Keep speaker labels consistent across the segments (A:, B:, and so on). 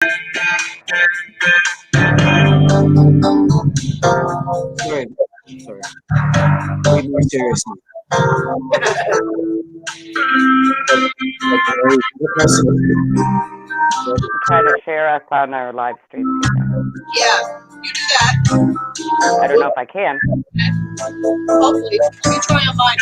A: Sorry, sorry. Be more serious.
B: I'm trying to share us on our live stream.
C: Yeah, you do that.
B: I don't know if I can.
C: Hopefully. Let me try on mine.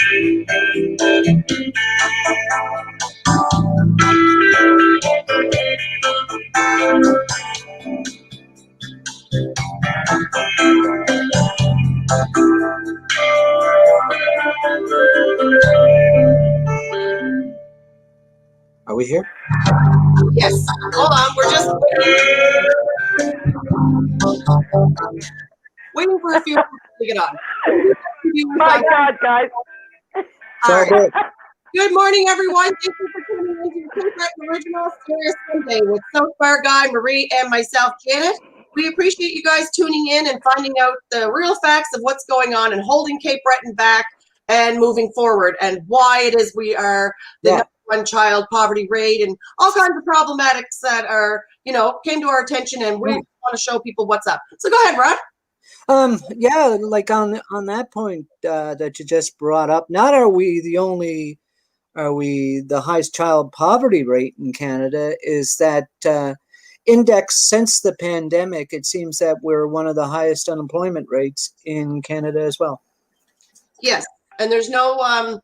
A: Are we here?
C: Yes. Hold on. We're just waiting for a few people to get on.
B: My God, guys.
A: All right.
C: Good morning, everyone. Thank you for tuning into the Cape Breton Original Serious Sunday with South Bar Guy, Marie, and myself, Janet. We appreciate you guys tuning in and finding out the real facts of what's going on and holding Cape Breton back and moving forward, and why it is we are the number one child poverty rate and all kinds of problematics that are, came to our attention, and we want to show people what's up. So go ahead, Rod.
A: Yeah, like on that point that you just brought up, not are we the highest child poverty rate in Canada, is that index since the pandemic, it seems that we're one of the highest unemployment rates in Canada as well.
C: Yes, and there's no,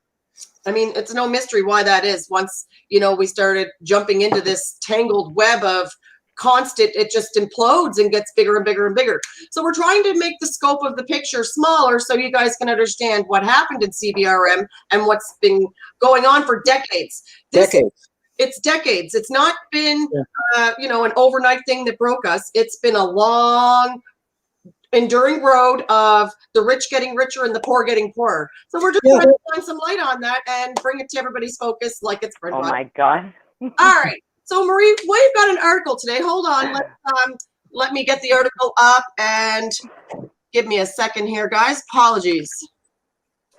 C: it's no mystery why that is. Once, we started jumping into this tangled web of constant, it just implodes and gets bigger and bigger and bigger. So we're trying to make the scope of the picture smaller so you guys can understand what happened in CBRM and what's been going on for decades. It's decades. It's not been, an overnight thing that broke us. It's been a long, enduring road of the rich getting richer and the poor getting poorer. So we're just trying to shine some light on that and bring it to everybody's focus like it's Brent.
B: Oh my God.
C: All right. So Marie, we've got an article today. Hold on. Let me get the article up and give me a second here, guys. Apologies.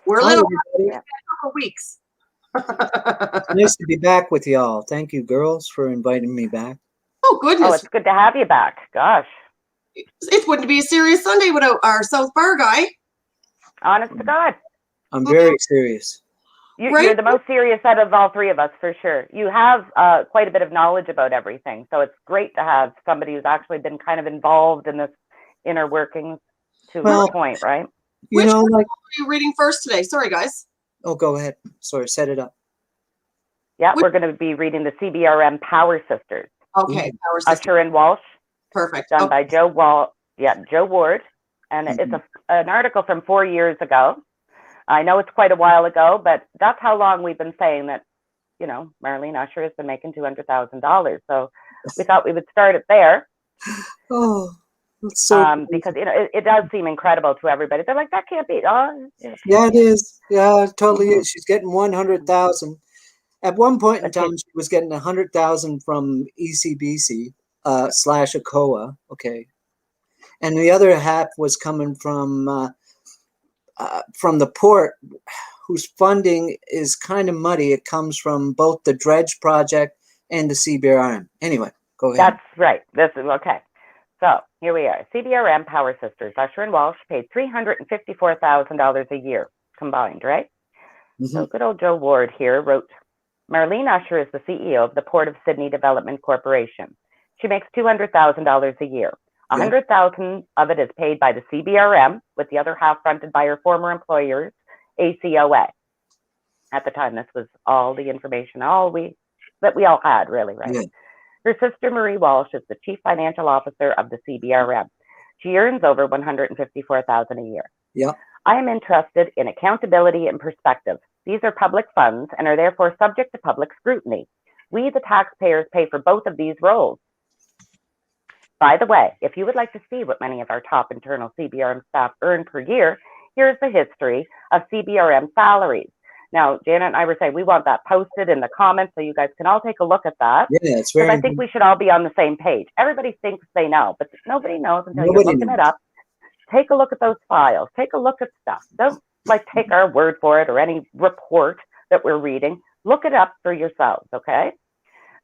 C: We're a little a couple weeks.
A: Nice to be back with y'all. Thank you, girls, for inviting me back.
C: Oh, goodness.
B: Oh, it's good to have you back. Gosh.
C: It wouldn't be a serious Sunday without our South Bar Guy.
B: Honest to God.
A: I'm very serious.
B: You're the most serious out of all three of us, for sure. You have quite a bit of knowledge about everything. So it's great to have somebody who's actually been kind of involved in this inner workings to a point, right?
C: Which are you reading first today? Sorry, guys.
A: Oh, go ahead. Sorry, set it up.
B: Yeah, we're going to be reading the CBRM Power Sisters.
C: Okay, Power Sisters.
B: Usher and Walsh.
C: Perfect.
B: Done by Joe Ward. And it's an article from 4 years ago. I know it's quite a while ago, but that's how long we've been saying that, Marlene Usher has been making $200,000. So we thought we would start it there.
A: Oh, that's so
B: because it does seem incredible to everybody. They're like, that can't be. Oh,
A: yeah, it is. Yeah, it totally is. She's getting 100,000. At one point in time, she was getting 100,000 from ECBC / ACOA. Okay, and the other half was coming from the port, whose funding is kind of muddy. It comes from both the Dredge project and the CBRM. Anyway, go ahead.
B: That's right. This is okay. So here we are. CBRM Power Sisters, Usher and Walsh, paid $354,000 a year combined, right? So good old Joe Ward here wrote, Marlene Usher is the CEO of the Port of Sydney Development Corporation. She makes $200,000 a year. $100,000 of it is paid by the CBRM, with the other half fronted by her former employers, ACOA. At the time, this was all the information that we all had, really, right? Yeah. Her sister, Marie Walsh, is the Chief Financial Officer of the CBRM. She earns over $154,000 a year.
A: Yeah.
B: I am interested in accountability and perspective. These are public funds and are therefore subject to public scrutiny. We, the taxpayers, pay for both of these roles. By the way, if you would like to see what many of our top internal CBRM staff earn per year, here's the history of CBRM salaries. Now, Janet and I were saying we want that posted in the comments so you guys can all take a look at that.
A: Yeah, it's very.
B: I think we should all be on the same page. Everybody thinks they know, but nobody knows until you're looking it up. Take a look at those files. Take a look at stuff. Don't take our word for it or any report that we're reading. Look it up for yourselves, okay?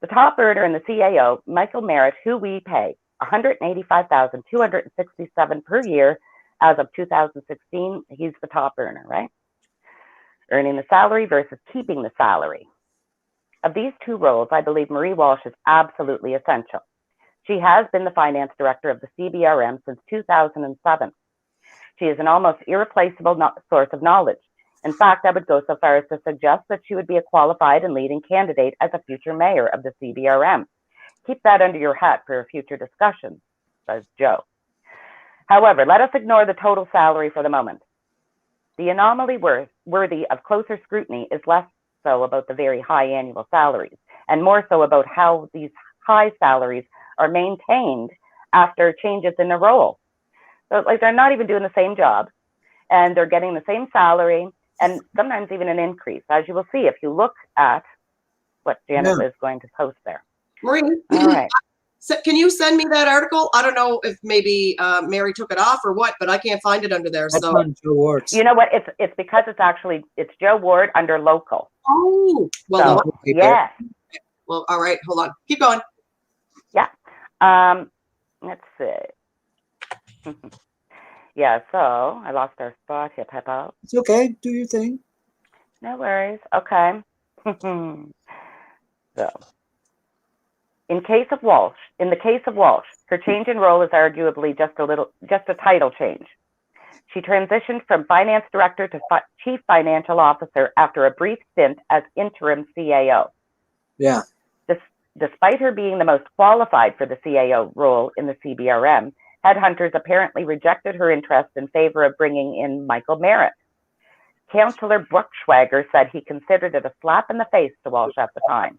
B: The top earner in the CAO, Michael Merritt, who we pay $185,267 per year as of 2016. He's the top earner, right? Earning the salary versus keeping the salary. Of these two roles, I believe Marie Walsh is absolutely essential. She has been the finance director of the CBRM since 2007. She is an almost irreplaceable source of knowledge. In fact, I would go so far as to suggest that she would be a qualified and leading candidate as a future mayor of the CBRM. Keep that under your hat for a future discussion, says Joe. However, let us ignore the total salary for the moment. The anomaly worthy of closer scrutiny is less so about the very high annual salaries, and more so about how these high salaries are maintained after changes in the role. So like they're not even doing the same job, and they're getting the same salary, and sometimes even an increase, as you will see if you look at what Janet is going to post there.
C: Marie,
B: all right.
C: So can you send me that article? I don't know if maybe Mary took it off or what, but I can't find it under there.
A: That's
C: so
A: on Joe Ward's.
B: You know what? It's because it's Joe Ward under local.
C: Oh, well,
B: so, yeah.
C: Well, all right, hold on. Keep going.
B: Yeah. Let's see. Yeah, so I lost our spot here, Peppo.
A: It's okay. Do your thing.
B: No worries. Okay. So, in the case of Walsh, her change in role is arguably just a title change. She transitioned from finance director to chief financial officer after a brief stint as interim CAO.
A: Yeah.
B: Despite her being the most qualified for the CAO role in the CBRM, headhunters apparently rejected her interest in favor of bringing in Michael Merritt. Councillor Bruckschwager said he considered it a slap in the face to Walsh at the time.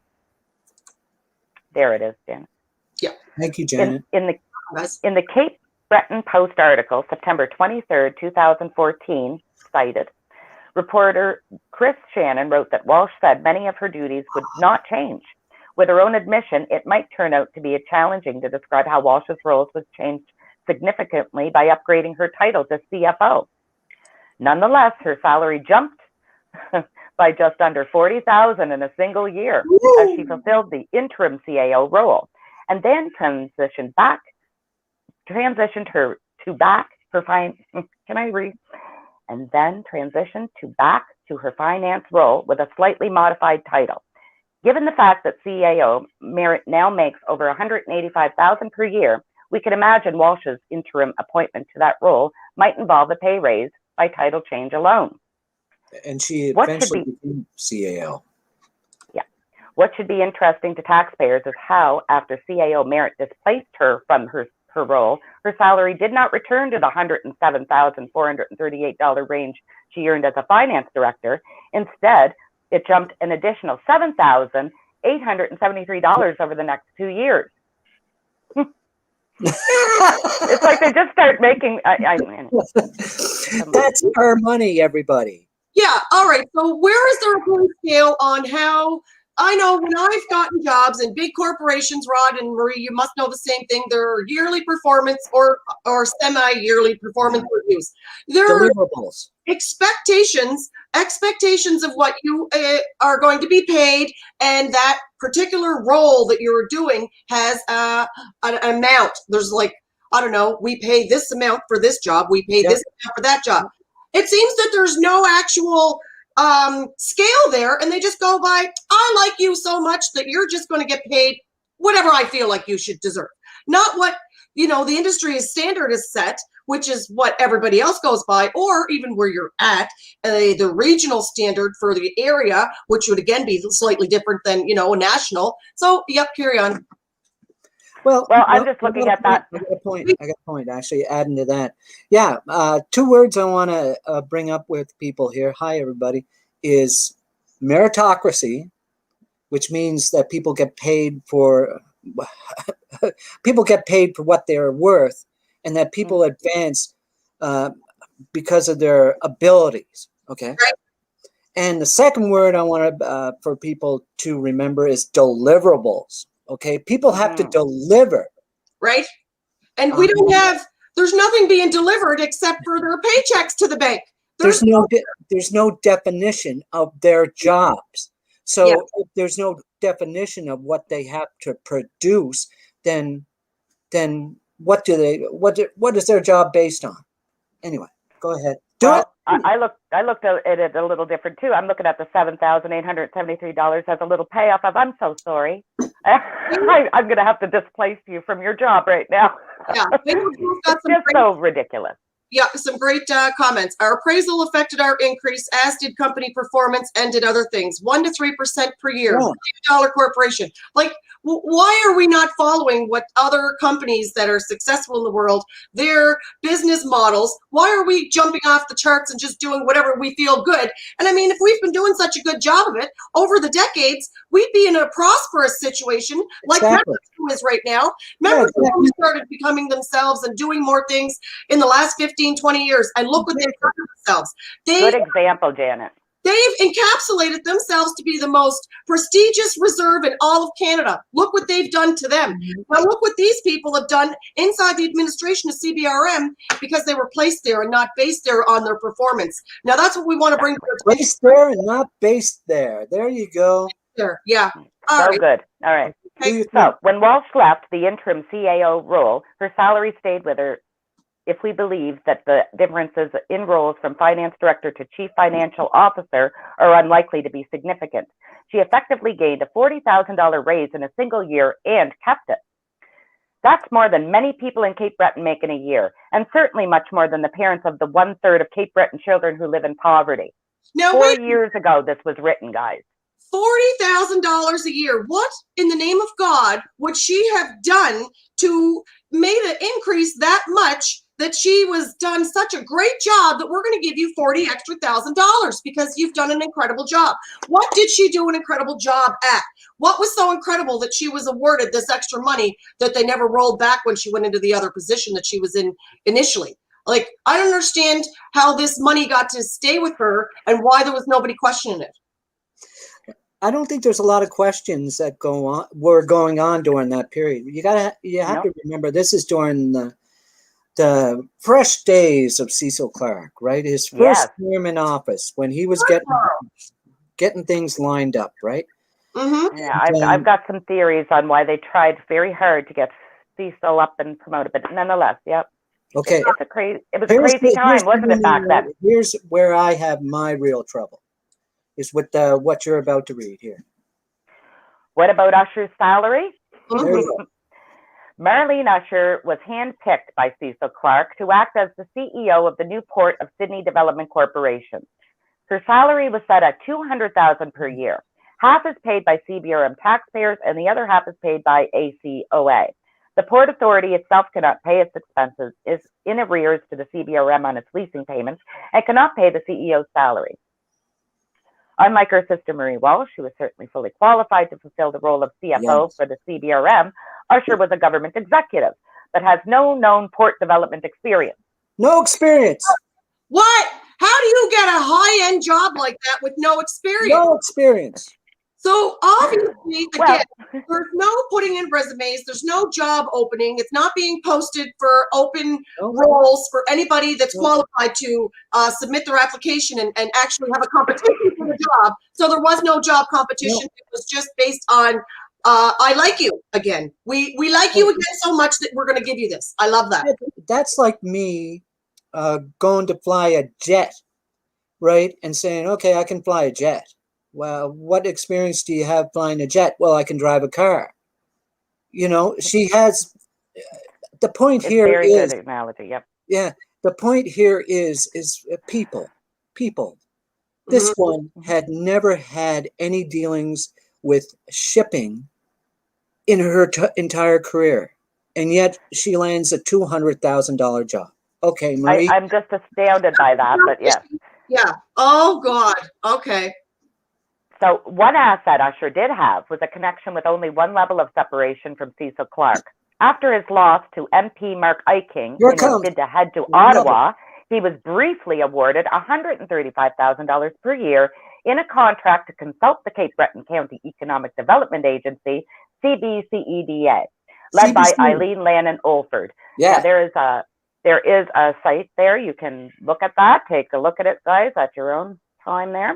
B: There it is, Janet.
C: Yeah.
A: Thank you, Janet.
B: In the Cape Breton Post article, September 23rd, 2014, cited, reporter Chris Shannon wrote that Walsh said many of her duties would not change. With her own admission, it might turn out to be challenging to describe how Walsh's roles was changed significantly by upgrading her title to CFO. Nonetheless, her salary jumped by just under $40,000 in a single year as she fulfilled the interim CAO role, and then transitioned to her finance role with a slightly modified title. Given the fact that CAO Merritt now makes over $185,000 per year, we can imagine Walsh's interim appointment to that role might involve a pay raise by title change alone.
A: And she eventually became CAO.
B: Yeah. What should be interesting to taxpayers is how, after CAO Merritt displaced her from her role, her salary did not return to the $107,438 range she earned as a finance director. Instead, it jumped an additional $7,873 over the next 2 years. It's like they just start making.
A: That's our money, everybody.
C: Yeah. All right. So where is there a pay scale on how? I know when I've gotten jobs in big corporations, Rod and Marie, you must know the same thing. There are yearly performance or semi-yearly performance reviews. There
A: deliverables.
C: Are expectations of what you are going to be paid, and that particular role that you're doing has an amount. There's like, I don't know, we pay this amount for this job, we pay this amount for that job. It seems that there's no actual scale there, and they just go by, I like you so much that you're just going to get paid whatever I feel like you should deserve. Not what, the industry standard is set, which is what everybody else goes by, or even where you're at, the regional standard for the area, which would again be slightly different than, a national. So, yep, carry on.
A: Well,
B: I'm just looking at that.
A: I got a point, actually, adding to that. Yeah, 2 words I want to bring up with people here. Hi, everybody. Is meritocracy, which means that people get paid for what they're worth, and that people advance because of their abilities. Okay.
C: Right.
A: And the second word I want for people to remember is deliverables. Okay, people have to deliver.
C: Right. And we don't have, there's nothing being delivered except for their paychecks to the bank.
A: There's no definition of their jobs. So if there's no definition of what they have to produce, then what is their job based on? Anyway, go ahead.
B: I looked at it a little different too. I'm looking at the $7,873 as a little payoff of, I'm so sorry. I'm going to have to displace you from your job right now.
C: Yeah,
B: it's just so ridiculous.
C: Yeah, some great comments. Our appraisal affected our increase, as did company performance, and did other things. 1 to 3% per year. $1 corporation. Like, why are we not following what other companies that are successful in the world, their business models? Why are we jumping off the charts and just doing whatever we feel good? And I mean, if we've been doing such a good job of it over the decades, we'd be in a prosperous situation like Mexico is right now. Mexico started becoming themselves and doing more things in the last 15, 20 years. And look what they've done to themselves.
B: Good example, Janet.
C: They've encapsulated themselves to be the most prestigious reserve in all of Canada. Look what they've done to them. Now look what these people have done inside the administration of CBRM, because they were placed there and not based there on their performance. Now that's what we want to bring to the
A: based there and not based there. There you go.
C: There, yeah.
B: Good. All right. Okay. So when Walsh left the interim CAO role, her salary stayed with her, if we believe that the differences in roles from finance director to chief financial officer are unlikely to be significant. She effectively gained a $40,000 raise in a single year and kept it. That's more than many people in Cape Breton make in a year, and certainly much more than the parents of the 1/3 of Cape Breton children who live in poverty. Now, 4 years ago, this was written, guys.
C: $40,000 a year. What in the name of God would she have done to make an increase that much, that she was done such a great job that we're going to give you $40,000 extra because you've done an incredible job? What did she do an incredible job at? What was so incredible that she was awarded this extra money that they never rolled back when she went into the other position that she was in initially? Like, I don't understand how this money got to stay with her and why there was nobody questioning it.
A: I don't think there's a lot of questions that were going on during that period. You have to remember, this is during the fresh days of Cecil Clark, right? His first term in office, when he was getting things lined up, right?
C: Mm-hmm.
B: Yeah, I've got some theories on why they tried very hard to get Cecil up and promoted, but nonetheless,
A: Okay.
B: It was a crazy time, wasn't it, back then?
A: Here's where I have my real trouble, is with what you're about to read here.
B: What about Usher's salary?
A: There you go.
B: Marlene Usher was handpicked by Cecil Clark to act as the CEO of the new Port of Sydney Development Corporation. Her salary was set at $200,000 per year. Half is paid by CBRM taxpayers and the other half is paid by ACOA. The Port Authority itself cannot pay its expenses, is in arrears to the CBRM on its leasing payments, and cannot pay the CEO's salary. Unlike her sister Marie Walsh, who was certainly fully qualified to fulfill the role of CFO for the CBRM, Usher was a government executive, but has no known port development experience.
A: No experience.
C: What? How do you get a high-end job like that with no experience?
A: No experience.
C: So obviously, again, there's no putting in resumes. There's no job opening. It's not being posted for open roles for anybody that's qualified to submit their application and actually have a competition for the job. So there was no job competition. It was just based on, I like you again. We like you again so much that we're going to give you this. I love that.
A: That's like me going to fly a jet, right? And saying, okay, I can fly a jet. Well, what experience do you have flying a jet? Well, I can drive a car. You know, she has, the point here is,
B: very good analogy,
A: yeah, the point here is people. This one had never had any dealings with shipping in her entire career, and yet she lands a $200,000 job. Okay, Marie.
B: I'm just astounded by that, but yeah.
C: Yeah. Oh, God. Okay.
B: So one asset Usher did have was a connection with only one level of separation from Cecil Clark. After his loss to MP Mark Eiking in his bid to head to Ottawa, he was briefly awarded $135,000 per year in a contract to consult the Cape Breton County Economic Development Agency, CBCEDA, led by Eileen Lannon Olford.
A: Yeah.
B: There is a site there. You can look at that. Take a look at it, guys, at your own time there.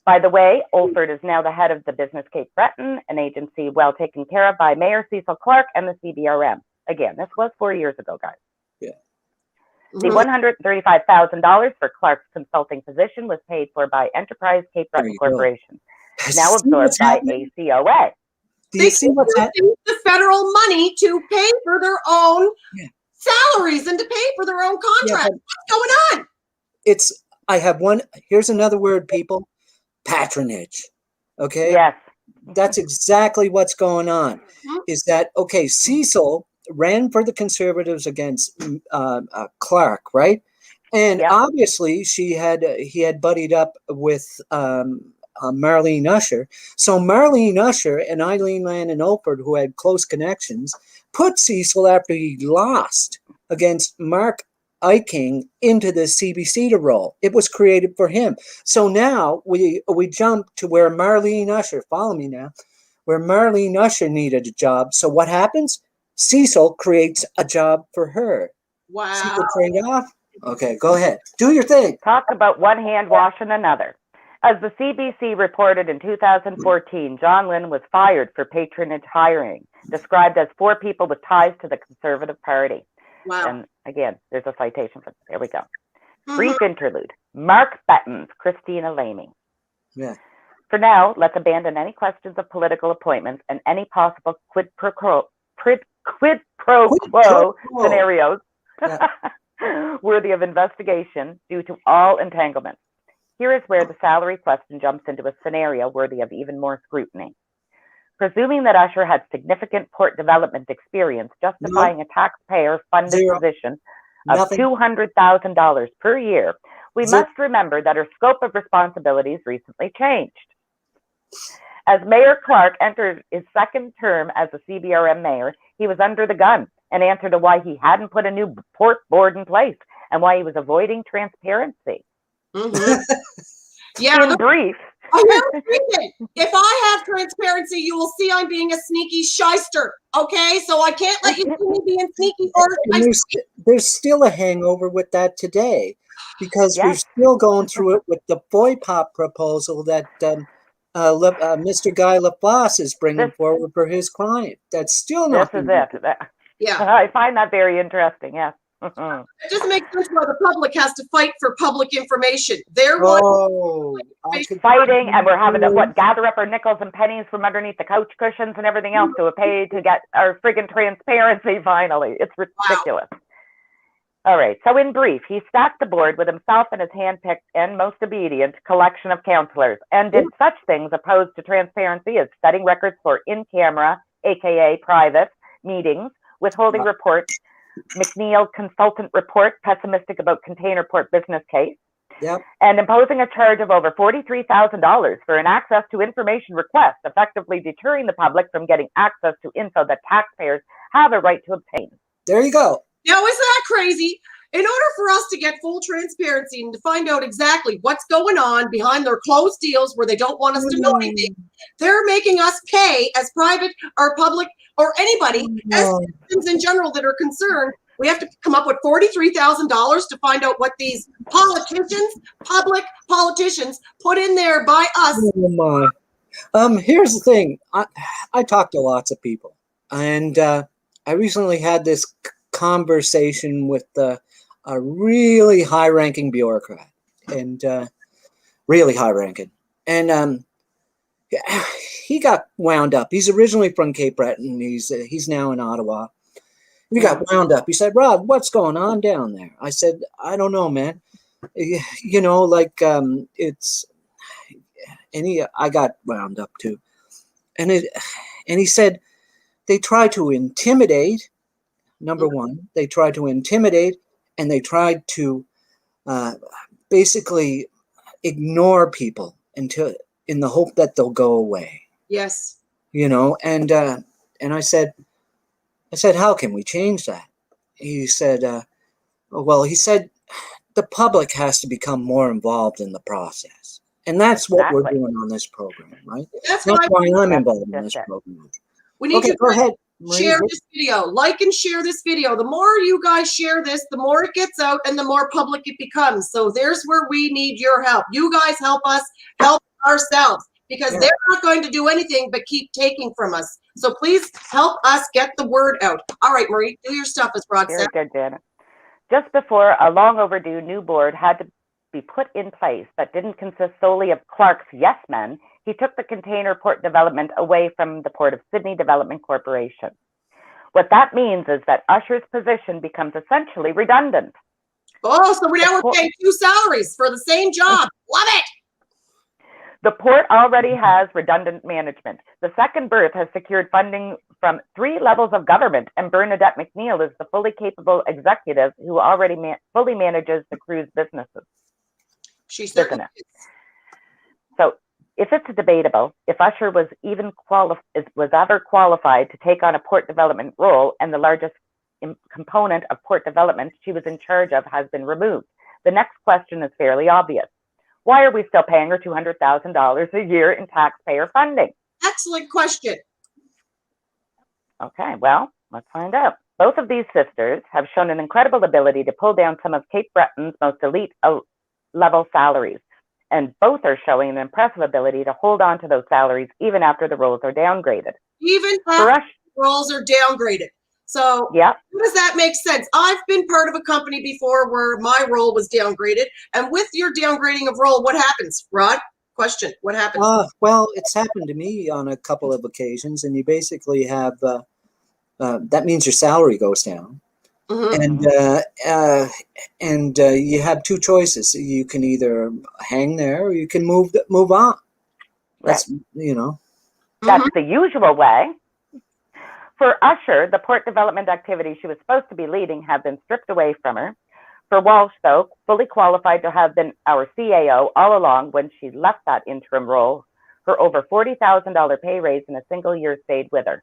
B: By the way, Olford is now the head of the business Cape Breton, an agency well taken care of by Mayor Cecil Clarke and the CBRM. Again, this was 4 years ago, guys.
A: Yeah.
B: The $135,000 for Clarke's consulting position was paid for by Enterprise Cape Breton Corporation, now absorbed by ACOA.
A: Do you see what's happening?
C: The federal money to pay for their own salaries and to pay for their own contracts. What's going on?
A: Here's another word, people. Patronage. Okay?
B: Yes.
A: That's exactly what's going on. Is that, okay, Cecil ran for the Conservatives against Clarke, right? And obviously he had buddied up with Marlene Usher. So Marlene Usher and Eileen Landon Olford, who had close connections, put Cecil after he lost against Mark Eiking into the CBC role. It was created for him. So now we jump to where Marlene Usher, follow me now, where Marlene Usher needed a job. So what happens? Cecil creates a job for her.
C: Wow.
A: See the trade-off? Okay, go ahead. Do your thing.
B: Talk about one hand washing another. As the CBC reported in 2014, John Lynn was fired for patronage hiring, described as 4 people with ties to the Conservative Party.
C: Wow.
B: And again, there's a citation for this. There we go. Brief interlude. Mark Bettons, Christina Lamy.
A: Yeah.
B: For now, let's abandon any questions of political appointments and any possible quid pro quo scenarios worthy of investigation due to all entanglements. Here is where the salary question jumps into a scenario worthy of even more scrutiny. Presuming that Usher had significant port development experience, justifying a taxpayer-funded position of $200,000 per year, we must remember that her scope of responsibilities recently changed. As Mayor Clarke entered his second term as a CBRM mayor, he was under the gun and answered to why he hadn't put a new port board in place and why he was avoiding transparency.
C: Yeah.
B: In brief.
C: If I have transparency, you will see I'm being a sneaky shyster. Okay, so I can't let you see me being sneaky.
A: There's still a hangover with that today, because we're still going through it with the boy pop proposal that Mr. Guy Laplace is bringing forward for his client. That's still not.
B: This is it.
C: Yeah,
B: I find that very interesting. Yes.
C: It just makes sense why the public has to fight for public information. They're
B: fighting, and we're having to gather up our nickels and pennies from underneath the couch cushions and everything else to pay to get our friggin' transparency. Finally, it's ridiculous. Wow. All right. So in brief, he stacked the board with himself and his handpicked and most obedient collection of counselors, and did such things opposed to transparency as setting records for in-camera, aka private, meetings, withholding reports, McNeil consultant report, pessimistic about container port business case, and imposing a charge of over $43,000 for an access to information request, effectively deterring the public from getting access to info that taxpayers have a right to obtain.
A: There you go.
C: Now, isn't that crazy? In order for us to get full transparency and to find out exactly what's going on behind their closed deals where they don't want us to know anything, they're making us pay as private or public or anybody, as citizens in general that are concerned. We have to come up with $43,000 to find out what these public politicians put in there by us.
A: Oh my. Here's the thing. I talk to lots of people, and I recently had this conversation with a really high-ranking bureaucrat, and really high-ranking, and he got wound up. He's originally from Cape Breton. He's now in Ottawa. He got wound up. He said, "Rod, what's going on down there?" I said, "I don't know, man. You know, like it's." And I got wound up too, and he said, they try to intimidate. Number one, they tried to intimidate, and they tried to basically ignore people in the hope that they'll go away.
C: Yes.
A: You know, and I said, how can we change that? He said, he said, the public has to become more involved in the process. And that's what we're doing on this program, right? That's why I'm involved in this program.
C: We need to
A: go ahead.
C: Share this video, like and share this video. The more you guys share this, the more it gets out and the more public it becomes. So there's where we need your help. You guys help us help ourselves, because they're not going to do anything but keep taking from us. So please help us get the word out. All right, Marie, do your stuff, as Rod said.
B: Very good, Janet. Just before a long overdue new board had to be put in place that didn't consist solely of Clark's yes men, he took the container port development away from the Port of Sydney Development Corporation. What that means is that Usher's position becomes essentially redundant.
C: Oh, so now we're paying 2 salaries for the same job. Love it.
B: The port already has redundant management. The second berth has secured funding from 3 levels of government, and Bernadette McNeil is the fully capable executive who already fully manages the cruise businesses.
C: She certainly is.
B: So if it's debatable, if Usher was ever qualified to take on a port development role, and the largest component of port development she was in charge of has been removed, the next question is fairly obvious. Why are we still paying her $200,000 a year in taxpayer funding?
C: Excellent question.
B: Okay, well, let's find out. Both of these sisters have shown an incredible ability to pull down some of Cape Breton's most elite level salaries, and both are showing an impressive ability to hold on to those salaries even after the roles are downgraded.
C: Even after the roles are downgraded. So
B: yeah,
C: how does that make sense? I've been part of a company before where my role was downgraded. And with your downgrading of role, what happens, Rod? Question, what happens?
A: Well, it's happened to me on a couple of occasions, and you basically have, that means your salary goes down.
C: Mm-hmm.
A: And you have 2 choices. You can either hang there or you can move on. That's,
B: right. That's the usual way. For Usher, the port development activities she was supposed to be leading have been stripped away from her. For Walsh, though, fully qualified to have been our CAO all along when she left that interim role, her over $40,000 pay raise in a single year stayed with her.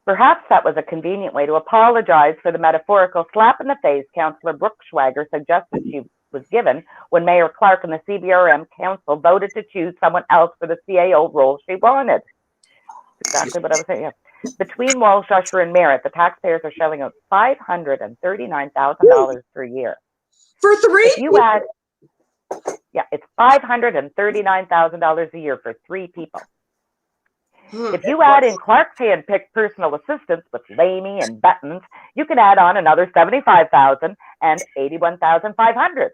B: Perhaps that was a convenient way to apologize for the metaphorical slap in the face Councillor Brookschwager suggested she was given when Mayor Clark and the CBRM Council voted to choose someone else for the CAO role she wanted. Exactly what I was saying. Yeah. Between Walsh, Usher, and Merritt, the taxpayers are shelling out $539,000 per year.
C: For 3?
B: If you add, it's $539,000 a year for 3 people. If you add in Clark's hand-picked personal assistants with Lamey and Bettons, you can add on another $75,000 and $81,500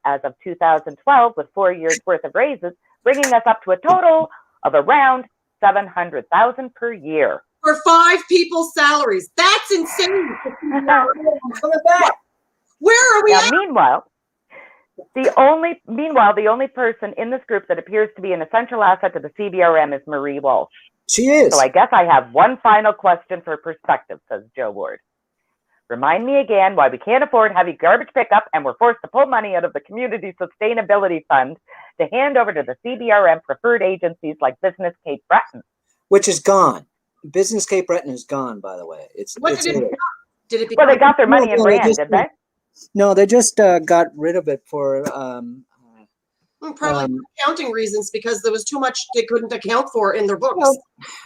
B: as of 2012, with 4 years worth of raises, bringing us up to a total of around $700,000 per year.
C: For 5 people's salaries. That's insane. I'm coming back. Where are we at?
B: Meanwhile, the only person in this group that appears to be an essential asset to the CBRM is Marie Walsh.
A: She is.
B: So I guess I have one final question for perspective, says Joe Ward. Remind me again why we can't afford heavy garbage pickup and we're forced to pull money out of the Community Sustainability Fund to hand over to the CBRM preferred agencies like Business Cape Breton.
A: Which is gone. Business Cape Breton is gone, by the way.
C: Did it
B: well, they got their money in Rand, did they?
A: No, they just got rid of it for...
C: probably for accounting reasons, because there was too much they couldn't account for in their books.
A: Well,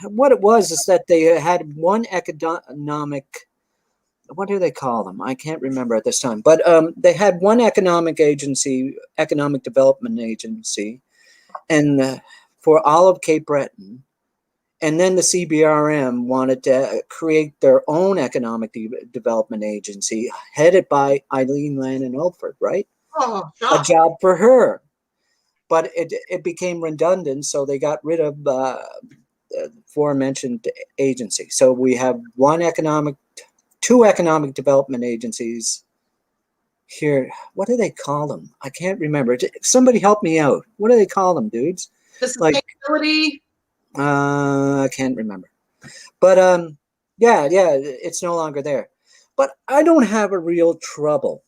A: what it was is that they had one economic... What do they call them? I can't remember at this time. But they had one economic development agency, and for all of Cape Breton. And then the CBRM wanted to create their own economic development agency, headed by Eileen Lannon-Ilford, right?
C: Oh,
A: a job for her. But it became redundant, so they got rid of the aforementioned agency. So we have 2 economic development agencies here. What do they call them? I can't remember. Somebody help me out. What do they call them, dudes?
C: The sustainability.
A: I can't remember. But yeah, it's no longer there. But I don't have a real trouble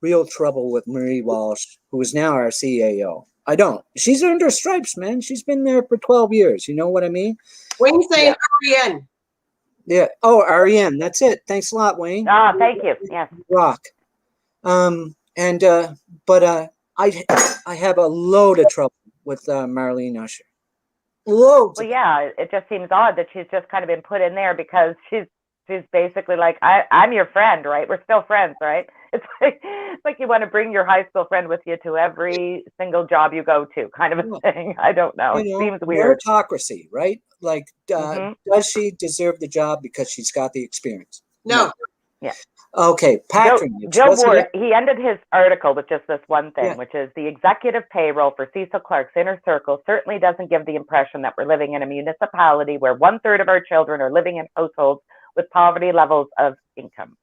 A: with Marie Walsh, who is now our CAO. I don't. She's earned her stripes, man. She's been there for 12 years. You know what I mean?
C: Wayne saying REN.
A: Yeah. Oh, REM. That's it. Thanks a lot, Wayne.
B: Thank you. Yeah.
A: Rock. But I have a load of trouble with Marlene Usher. Loads.
B: Well, yeah. It just seems odd that she's just kind of been put in there because she's She's basically like, I'm your friend, right? We're still friends, right? It's like you want to bring your high school friend with you to every single job you go to, kind of a thing. I don't know. It seems weird.
A: Meritocracy, right? Like, does she deserve the job because she's got the experience?
C: No.
B: Yeah.
A: Okay, patronage.
B: Joe Ward, he ended his article with just this one thing, which is the executive payroll for Cecil Clark's Inner Circle certainly doesn't give the impression that we're living in a municipality where 1/3 of our children are living in households with poverty levels of income.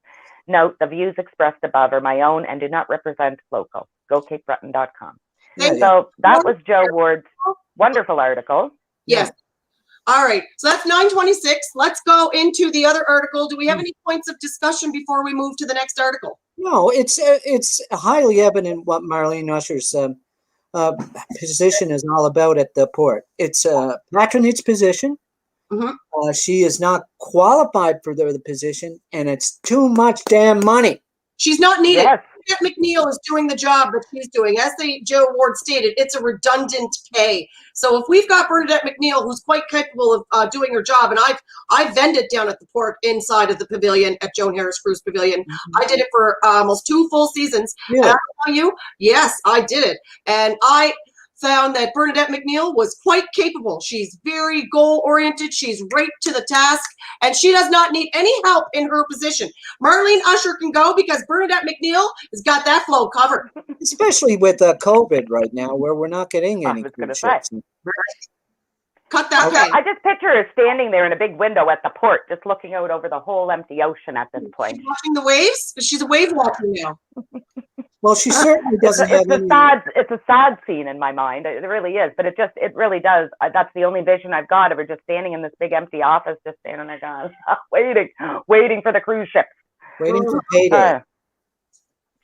B: Note, the views expressed above are my own and do not represent local. Go CapeBreton.com. So that was Joe Ward's wonderful article.
C: Yes. All right. So that's 926. Let's go into the other article. Do we have any points of discussion before we move to the next article?
A: No, it's highly evident what Marlene Usher's position is all about at the port. It's a patronage position. She is not qualified for the position, and it's too much damn money.
C: She's not needed.
B: Yes.
C: Bernadette McNeil is doing the job that she's doing. As Joe Ward stated, it's a redundant pay. So if we've got Bernadette McNeil, who's quite capable of doing her job, and I've vended down at the port inside of the pavilion at Joan Harris Cruise Pavilion. I did it for almost 2 full seasons.
A: Yeah.
C: And I'll tell you, yes, I did it. And I found that Bernadette McNeil was quite capable. She's very goal-oriented. She's right to the task, and she does not need any help in her position. Marlene Usher can go because Bernadette McNeil has got that flow covered.
A: Especially with COVID right now, where we're not getting any cruise ships.
C: Cut that pay.
B: I just picture her standing there in a big window at the port, just looking out over the whole empty ocean at this point.
C: She's watching the waves? She's a wave watcher now.
A: Well, she certainly doesn't have any.
B: It's a sad scene in my mind. It really is, but it really does. That's the only vision I've got of her, just standing in this big empty office, just standing there going, waiting for the cruise ships.
A: Waiting for payday.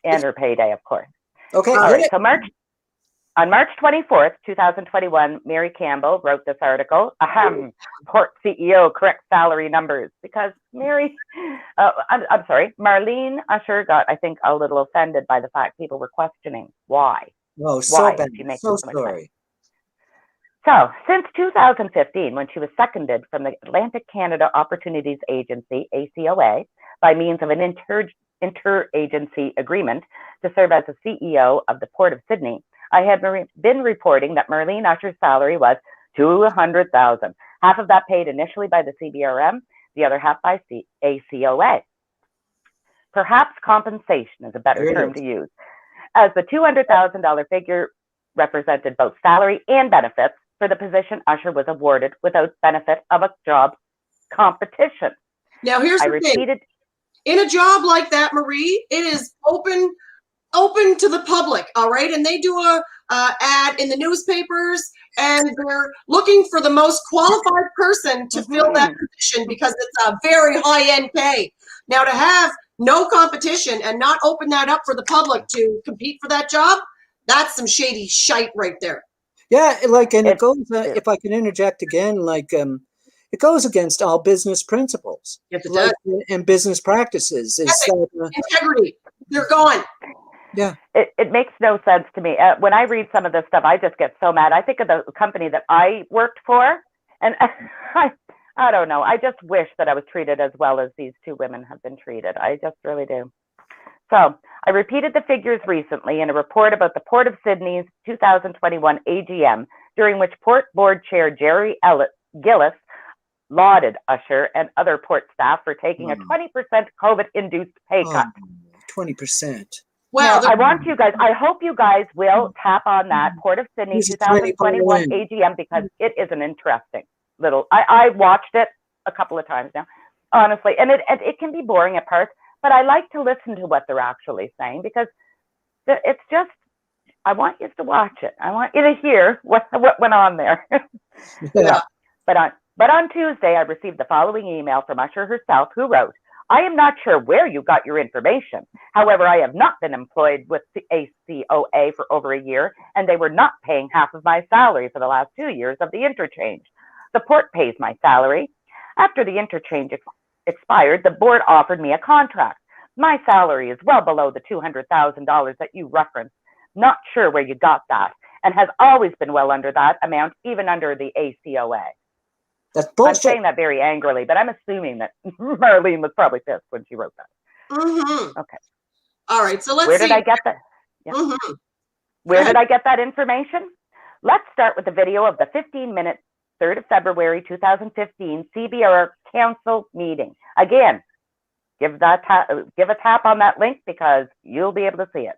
B: And her payday, of course.
A: Okay.
B: All right. So on March 24th, 2021, Mary Campbell wrote this article. Port CEO correct salary numbers, because Marlene Usher got, I think, a little offended by the fact people were questioning why.
A: Oh, so bad. So
B: sorry.
A: sorry.
B: So, since 2015, when she was seconded from the Atlantic Canada Opportunities Agency, ACOA, by means of an interagency agreement to serve as the CEO of the Port of Sydney, I had been reporting that Marlene Usher's salary was $200,000, half of that paid initially by the CBRM, the other half by ACOA. Perhaps compensation is a better term to use, as the $200,000 figure represented both salary and benefits for the position Usher was awarded without benefit of a job competition.
C: Now, here's the thing. In a job like that, Marie, it is open to the public, all right? And they do a ad in the newspapers, and they're looking for the most qualified person to fill that position because it's a very high-end pay. Now, to have no competition and not open that up for the public to compete for that job, that's some shady shite right there.
A: Yeah, and it goes, if I can interject again, it goes against all business principles.
C: Yes, it does.
A: And business practices.
C: Integrity. They're gone.
A: Yeah.
B: It makes no sense to me. When I read some of this stuff, I just get so mad. I think of the company that I worked for, and I don't know. I just wish that I was treated as well as these two women have been treated. I just really do. So I repeated the figures recently in a report about the Port of Sydney's 2021 AGM, during which Port Board Chair Jerry Gillis lauded Usher and other port staff for taking a 20% COVID-induced pay cut.
A: 20%.
B: Well, I want you guys, I hope you guys will tap on that Port of Sydney 2021 AGM, because it is an interesting little, I watched it a couple of times now, honestly, and it can be boring at parts, but I like to listen to what they're actually saying, because it's just, I want you to watch it. I want you to hear what went on there.
A: Yeah.
B: But on Tuesday, I received the following email from Usher herself, who wrote, I am not sure where you got your information. However, I have not been employed with the ACOA for over a year, and they were not paying half of my salary for the last 2 years of the interchange. The port pays my salary. After the interchange expired, the board offered me a contract. My salary is well below the $200,000 that you referenced. Not sure where you got that, and has always been well under that amount, even under the ACOA.
A: That's
B: I'm
A: bullshit.
B: saying that very angrily, but I'm assuming that Marlene was probably pissed when she wrote that. Okay.
C: All right. So let's
B: Where
C: see.
B: did I get that? Yeah. Where did I get that information? Let's start with the video of the 15-minute 3rd of February 2015 CBR Council meeting. Again, give a tap on that link because you'll be able to see it.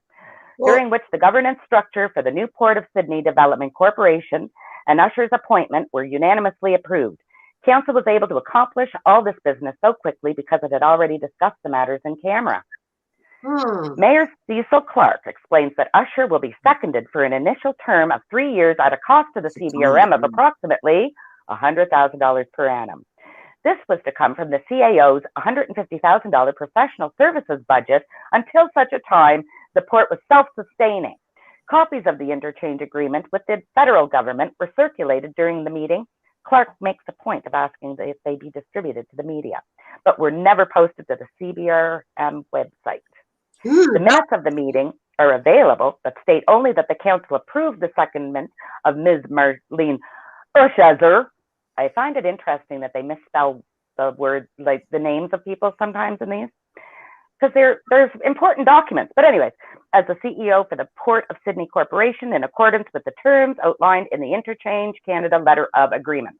B: During which the governance structure for the new Port of Sydney Development Corporation and Usher's appointment were unanimously approved. Council was able to accomplish all this business so quickly because it had already discussed the matters in camera. Mayor Cecil Clark explains that Usher will be seconded for an initial term of 3 years at a cost to the CBRM of approximately $100,000 per annum. This was to come from the CAO's $150,000 professional services budget until such a time the port was self-sustaining. Copies of the interchange agreement with the federal government were circulated during the meeting. Clark makes a point of asking if they be distributed to the media, but were never posted to the CBRM website. The minutes of the meeting are available, but state only that the council approved the secondment of Ms. Marlene Usher. I find it interesting that they misspell the word, like the names of people sometimes in these, because there's important documents. But anyways, as the CEO for the Port of Sydney Corporation in accordance with the terms outlined in the Interchange Canada Letter of Agreement.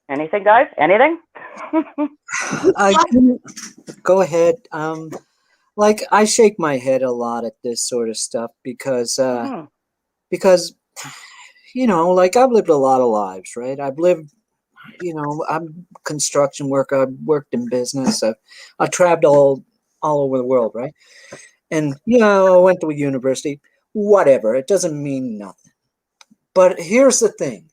B: Anything, guys? Anything?
A: Go ahead. Like I shake my head a lot at this sort of stuff because you know, like I've lived a lot of lives, right? I've lived, you know, I'm construction worker. I've worked in business. I've traveled all over the world, right? And you know, I went to a university. Whatever, it doesn't mean nothing. But here's the thing.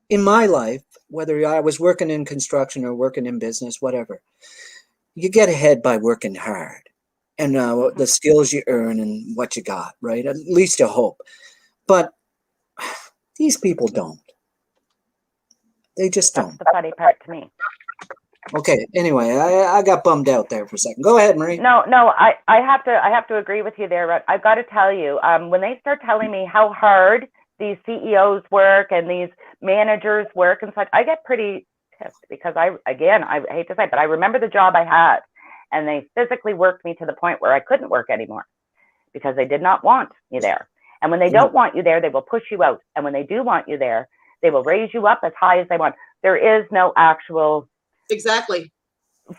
A: In my life, whether I was working in construction or working in business, whatever, you get ahead by working hard and the skills you earn and what you got, right? At least you hope. But these people don't. They just don't.
B: That's the funny part to me.
A: Okay. Anyway, I got bummed out there for a second. Go ahead, Marie.
B: No, I have to agree with you there. But I've got to tell you, when they start telling me how hard these CEOs work and these managers work and such, I get pretty pissed because I hate to say it, but I remember the job I had, and they physically worked me to the point where I couldn't work anymore because they did not want me there. And when they don't want you there, they will push you out. And when they do want you there, they will raise you up as high as they want. There is no actual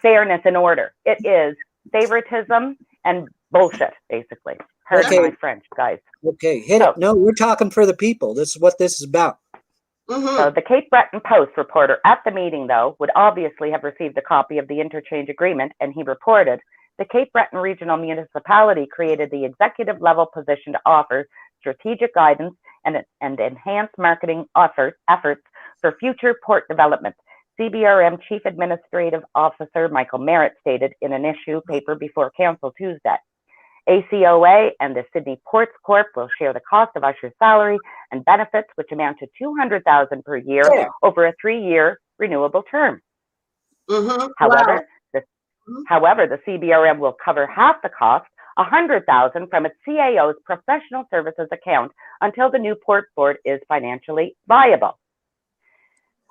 B: fairness in order. It is favoritism and bullshit, basically. Pardon my French, guys.
A: Okay, hit it. No, we're talking for the people. This is what this is about.
B: So the Cape Breton Post reporter at the meeting, though, would obviously have received a copy of the interchange agreement, and he reported, the Cape Breton Regional Municipality created the executive level position to offer strategic guidance and enhance marketing efforts for future port development. CBRM Chief Administrative Officer Michael Merritt stated in an issue paper before Council Tuesday. ACOA and the Sydney Ports Corp will share the cost of Usher's salary and benefits, which amount to $200,000 per year over a 3-year renewable term. However, the CBRM will cover half the cost, $100,000 from its CAO's professional services account until the new port board is financially viable.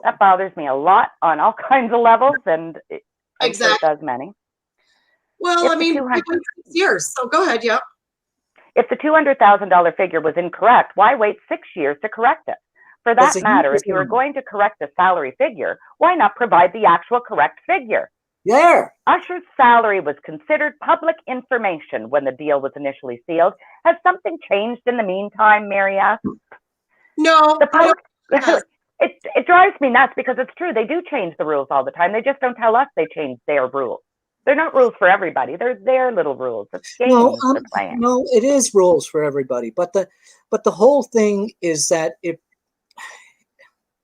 B: That bothers me a lot on all kinds of levels, and it does many.
C: Well, I mean, 6 years. So go ahead, yeah.
B: If the $200,000 figure was incorrect, why wait 6 years to correct it? For that matter, if you were going to correct the salary figure, why not provide the actual correct figure?
A: Yeah.
B: Usher's salary was considered public information when the deal was initially sealed. Has something changed in the meantime, Mary asked?
C: No.
B: The public, it drives me nuts because it's true. They do change the rules all the time. They just don't tell us they changed their rules. They're not rules for everybody. They're their little rules. It's games they're playing.
A: No, it is rules for everybody. But the whole thing is that if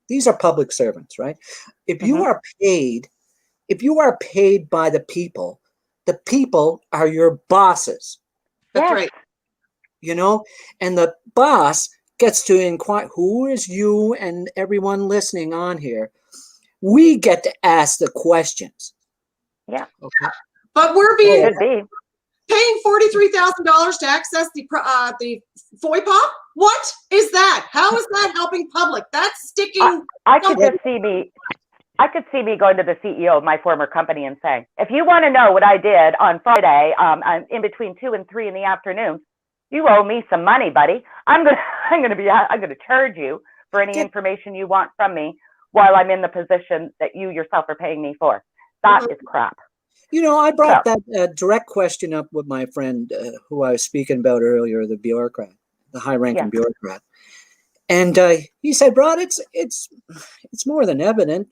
A: these are public servants, right? If you are paid by the people are your bosses.
C: That's right.
A: You know, and the boss gets to inquire, who is you and everyone listening on here? We get to ask the questions.
B: Yeah.
C: Okay. But we're being paying $43,000 to access the FOIPOP? What is that? How is that helping public? That's sticking.
B: I could see me going to the CEO of my former company and saying, if you want to know what I did on Friday, in between 2 and 3 in the afternoon, you owe me some money, buddy. I'm gonna charge you for any information you want from me while I'm in the position that you yourself are paying me for. That is crap.
A: You know, I brought that direct question up with my friend who I was speaking about earlier, the bureaucrat, the high-ranking bureaucrat, and he said, "Rod, it's more than evident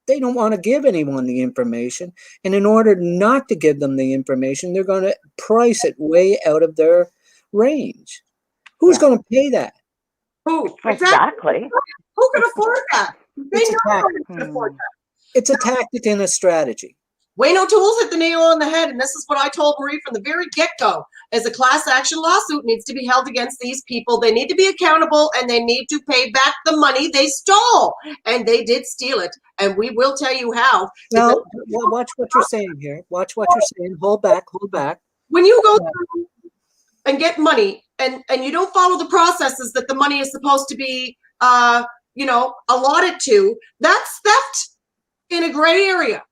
A: they don't want to give anyone the information, and in order not to give them the information, they're going to price it way out of their range. Who's going to pay that?
C: Who
B: exactly?
C: Who can afford that? They know who can afford that.
A: It's a tactic and a strategy."
C: Wayne O'Toole's hit the nail on the head, and this is what I told Marie from the very get-go. As a class action lawsuit needs to be held against these people, they need to be accountable, and they need to pay back the money they stole. And they did steal it, and we will tell you how.
A: Now, watch what you're saying here. Watch what you're saying. Hold back.
C: When you go through and get money, and you don't follow the processes that the money is supposed to be, allotted to, that's theft in a gray area.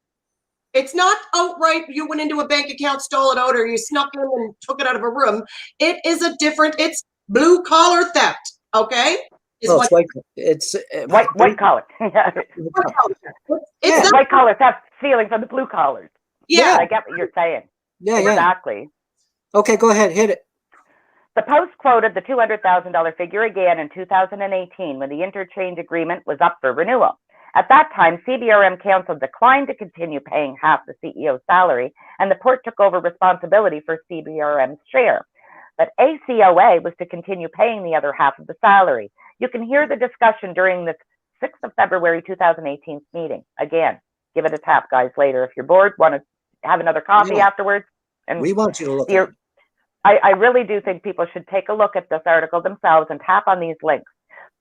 C: It's not outright you went into a bank account, stole it out, or you snuck in and took it out of a room. It is it's blue collar theft. Okay,
A: it's white. It's
B: white collar. It's white collar theft, stealing from the blue collars.
C: Yeah,
B: I get what you're saying.
A: Yeah,
B: exactly.
A: Okay, go ahead, hit it.
B: The Post quoted the $200,000 figure again in 2018 when the interchange agreement was up for renewal. At that time, CBRM Council declined to continue paying half the CEO's salary, and the port took over responsibility for CBRM's share. But ACOA was to continue paying the other half of the salary. You can hear the discussion during the 6th of February 2018 meeting. Again, give it a tap, guys, later. If you're bored, want to have another coffee afterwards. And
A: we want you to look at it.
B: I really do think people should take a look at this article themselves and tap on these links.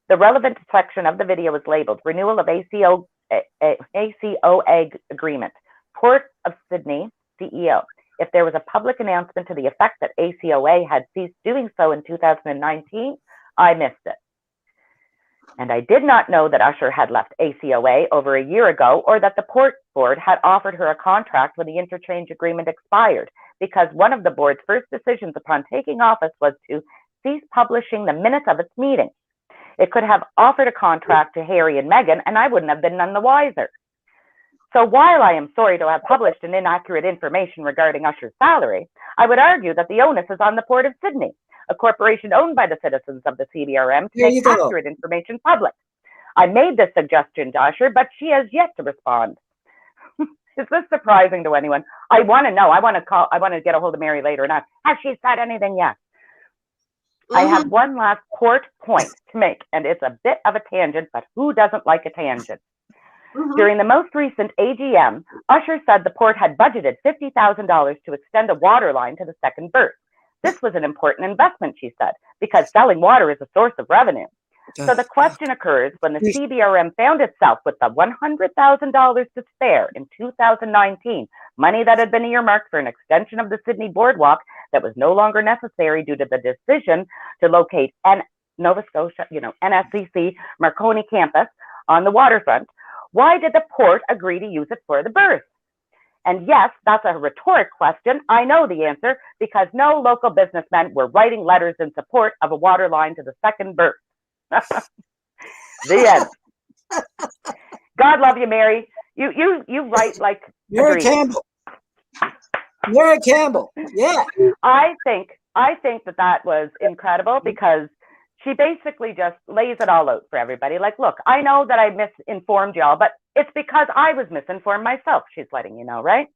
B: The relevant section of the video is labeled Renewal of ACOA Agreement, Port of Sydney CEO. If there was a public announcement to the effect that ACOA had ceased doing so in 2019, I missed it. And I did not know that Usher had left ACOA over a year ago, or that the Port Board had offered her a contract when the interchange agreement expired, because one of the board's first decisions upon taking office was to cease publishing the minutes of its meeting. It could have offered a contract to Harry and Meghan, and I wouldn't have been none the wiser. So while I am sorry to have published an inaccurate information regarding Usher's salary, I would argue that the onus is on the Port of Sydney, a corporation owned by the citizens of the CBRM, to make accurate information public. I made this suggestion to Usher, but she has yet to respond. Is this surprising to anyone? I want to know. I want to get a hold of Mary later and ask, has she said anything yet? I have one last port point to make, and it's a bit of a tangent, but who doesn't like a tangent? During the most recent AGM, Usher said the port had budgeted $50,000 to extend a water line to the second berth. This was an important investment, she said, because selling water is a source of revenue. So the question occurs when the CBRM found itself with the $100,000 to spare in 2019, money that had been earmarked for an extension of the Sydney Boardwalk that was no longer necessary due to the decision to locate Nova Scotia, NSCC Marconi campus on the waterfront. Why did the port agree to use it for the berth? And yes, that's a rhetoric question. I know the answer, because no local businessmen were writing letters in support of a water line to the second berth. The end. God love you, Mary. You write like
A: Mary Campbell. Mary Campbell. Yeah.
B: I think that was incredible, because she basically just lays it all out for everybody. Like, look, I know that I misinformed y'all, but it's because I was misinformed myself. She's letting you know, right?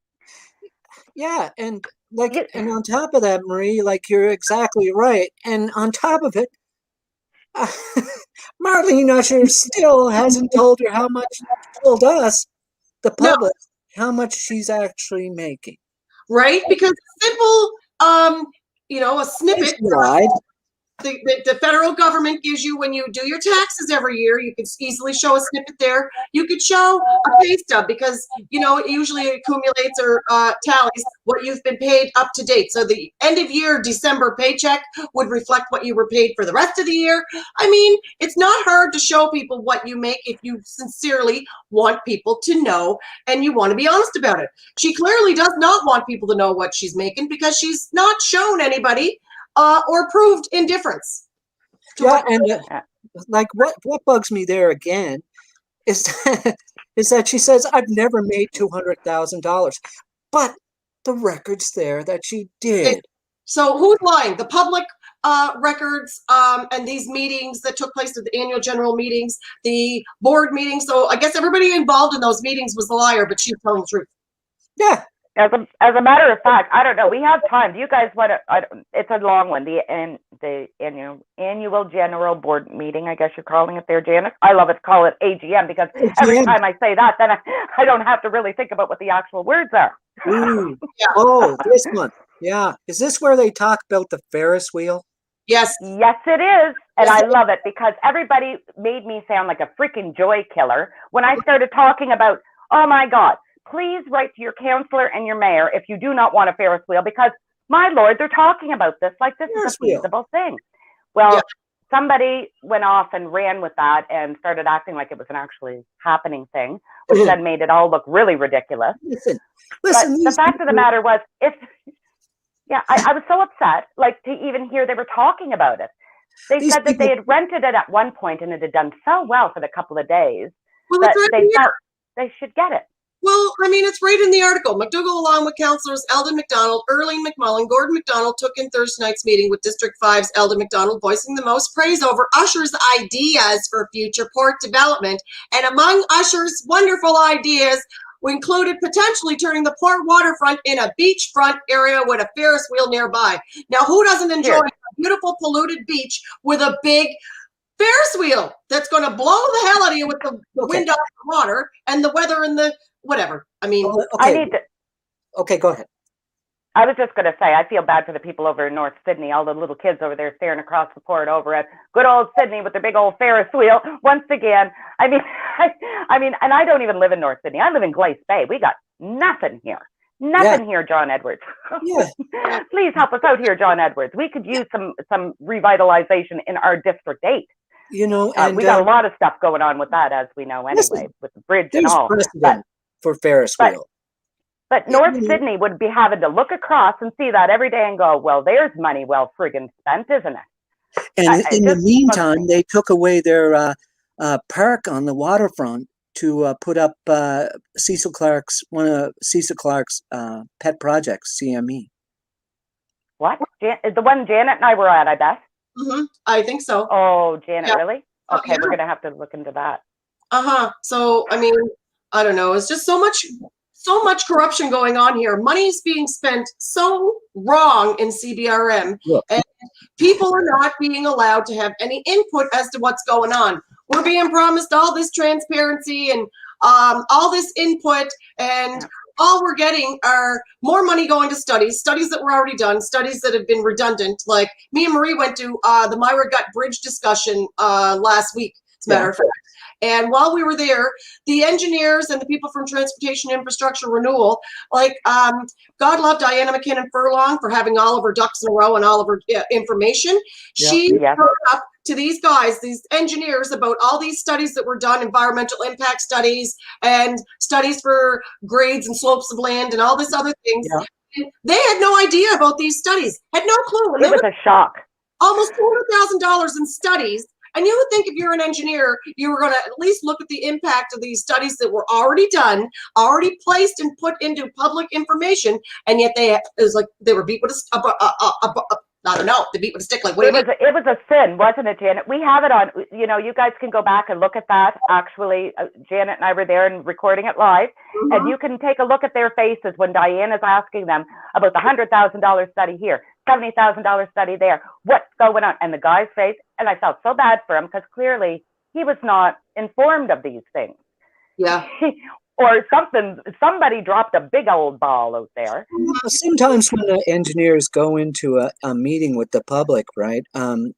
A: Yeah, and and on top of that, Marie, you're exactly right. And on top of it, Marlene Usher still hasn't told us, the public, how much she's actually making.
C: Right? Because simple, a snippet.
A: She lied.
C: the federal government gives you when you do your taxes every year. You can easily show a snippet there. You could show a pay stub because, it usually accumulates or tallies what you've been paid up to date. So the end of year December paycheck would reflect what you were paid for the rest of the year. I mean, it's not hard to show people what you make if you sincerely want people to know and you want to be honest about it. She clearly does not want people to know what she's making because she's not shown anybody or proved indifference.
A: Yeah, and like what bugs me there again is is that she says I've never made $200,000, but the record's there that she did.
C: So who's lying? The public records and these meetings that took place at the annual general meetings, the board meetings. So I guess everybody involved in those meetings was the liar, but she's telling the truth.
A: Yeah.
B: As a matter of fact, I don't know. We have time. Do you guys want to? It's a long one. The annual general board meeting. I guess you're calling it there, Janet. I love it to call it AGM because every time I say that, then I don't have to really think about what the actual words are.
A: Ooh. Yeah. Oh, this one. Yeah. Is this where they talk about the Ferris wheel?
C: Yes.
B: Yes, it is. And I love it because everybody made me sound like a freaking joy killer when I started talking about, oh my God, please write to your counselor and your mayor if you do not want a Ferris wheel because, my Lord, they're talking about this like this is a feasible thing. Well, somebody went off and ran with that and started acting like it was an actually happening thing, which then made it all look really ridiculous.
A: Listen,
B: but the fact of the matter was, I was so upset, like to even hear they were talking about it. They said that they had rented it at one point and it had done so well for the couple of days that they felt they should get it.
C: Well, I mean, it's right in the article. McDougall, along with councillors Eldon McDonald, Erling McMullen, Gordon McDonald, took in Thursday night's meeting with District 5's Eldon McDonald, voicing the most praise over Usher's ideas for future port development. And among Usher's wonderful ideas included potentially turning the port waterfront in a beachfront area with a Ferris wheel nearby. Now, who doesn't enjoy a beautiful polluted beach with a big Ferris wheel that's going to blow the hell out of you with the wind off the water and the weather and the whatever. I mean,
A: okay, go ahead.
B: I was just going to say, I feel bad for the people over in North Sydney, all the little kids over there staring across the port over at good old Sydney with their big old Ferris wheel. Once again, I mean, and I don't even live in North Sydney. I live in Glace Bay. We got nothing here. Nothing here, John Edwards. Please help us out here, John Edwards. We could use some revitalization in our District 8.
A: And
B: we got a lot of stuff going on with that, as we know anyway, with the bridge and all.
A: For Ferris wheel.
B: But North Sydney would be having to look across and see that every day and go, well, there's money well friggin' spent, isn't it?
A: And in the meantime, they took away their park on the waterfront to put up one of Cecil Clark's pet projects, CME.
B: What? The one Janet and I were at, I bet.
C: Mm-hmm. I think so.
B: Oh, Janet, really? Okay, we're going to have to look into that.
C: So, I mean, I don't know. It's just so much corruption going on here. Money's being spent so wrong in CBRM, and people are not being allowed to have any input as to what's going on. We're being promised all this transparency and all this input, and all we're getting are more money going to studies that were already done, studies that have been redundant. Like me and Marie went to the Myra Gut Bridge discussion last week, as a matter of fact. And while we were there, the engineers and the people from Transportation Infrastructure Renewal, God love Diana McKinnon Furlong for having all of her ducks in a row and all of her information. She brought up to these guys, these engineers, about all these studies that were done, environmental impact studies and studies for grades and slopes of land and all this other things. And they had no idea about these studies, had no clue. And
B: it was a shock.
C: Almost $200,000 in studies. And you would think if you're an engineer, you were going to at least look at the impact of these studies that were already done, already placed and put into public information, and yet it was like they were beat with I don't know, they beat with a stick. Like what?
B: It was a sin, wasn't it, Janet? We have it on. You guys can go back and look at that. Actually, Janet and I were there and recording it live, and you can take a look at their faces when Diane is asking them about the $100,000 study here, $70,000 study there. What's going on? And the guy's face, and I felt so bad for him because clearly he was not informed of these things.
C: Yeah.
B: or something. Somebody dropped a big old ball out there.
A: Sometimes when the engineers go into a meeting with the public, right?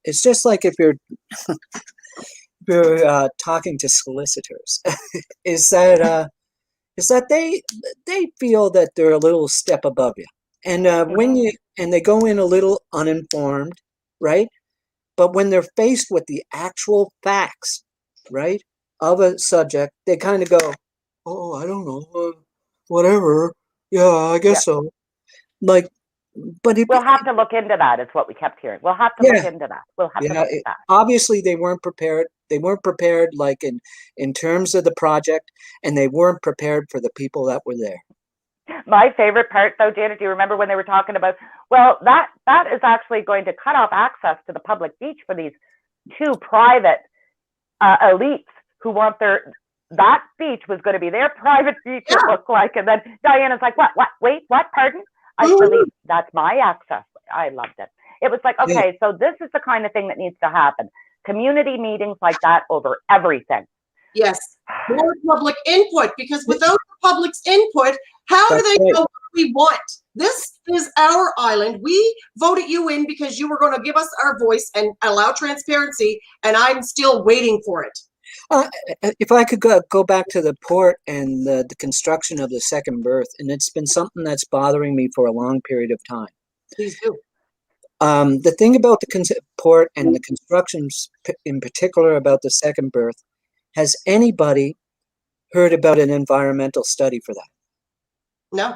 A: It's just like if you're talking to solicitors, is that they feel that they're a little step above you, and they go in a little uninformed, right? But when they're faced with the actual facts, right, of a subject, they kind of go, "Oh, I don't know, whatever. Yeah, I guess so." Like, but
B: we'll have to look into that. Is what we kept hearing. We'll have to look into that. We'll have to look at that.
A: Obviously, they weren't prepared. They weren't prepared, like in terms of the project, and they weren't prepared for the people that were there.
B: My favorite part, though, Janet, do you remember when they were talking about, well, that is actually going to cut off access to the public beach for these two private elites who want that beach was going to be their private beach, it looked like. And then Diana's like, what, wait, what, pardon? I believe that's my access. I loved it. It was like, okay, so this is the kind of thing that needs to happen. Community meetings like that over everything.
C: Yes, more public input, because without the public's input, how do they know what we want? This is our island. We voted you in because you were going to give us our voice and allow transparency, and I'm still waiting for it.
A: If I could go back to the port and the construction of the second berth, and it's been something that's bothering me for a long period of time.
C: Please do.
A: The thing about the port and the constructions in particular about the second berth, has anybody heard about an environmental study for that?
C: No.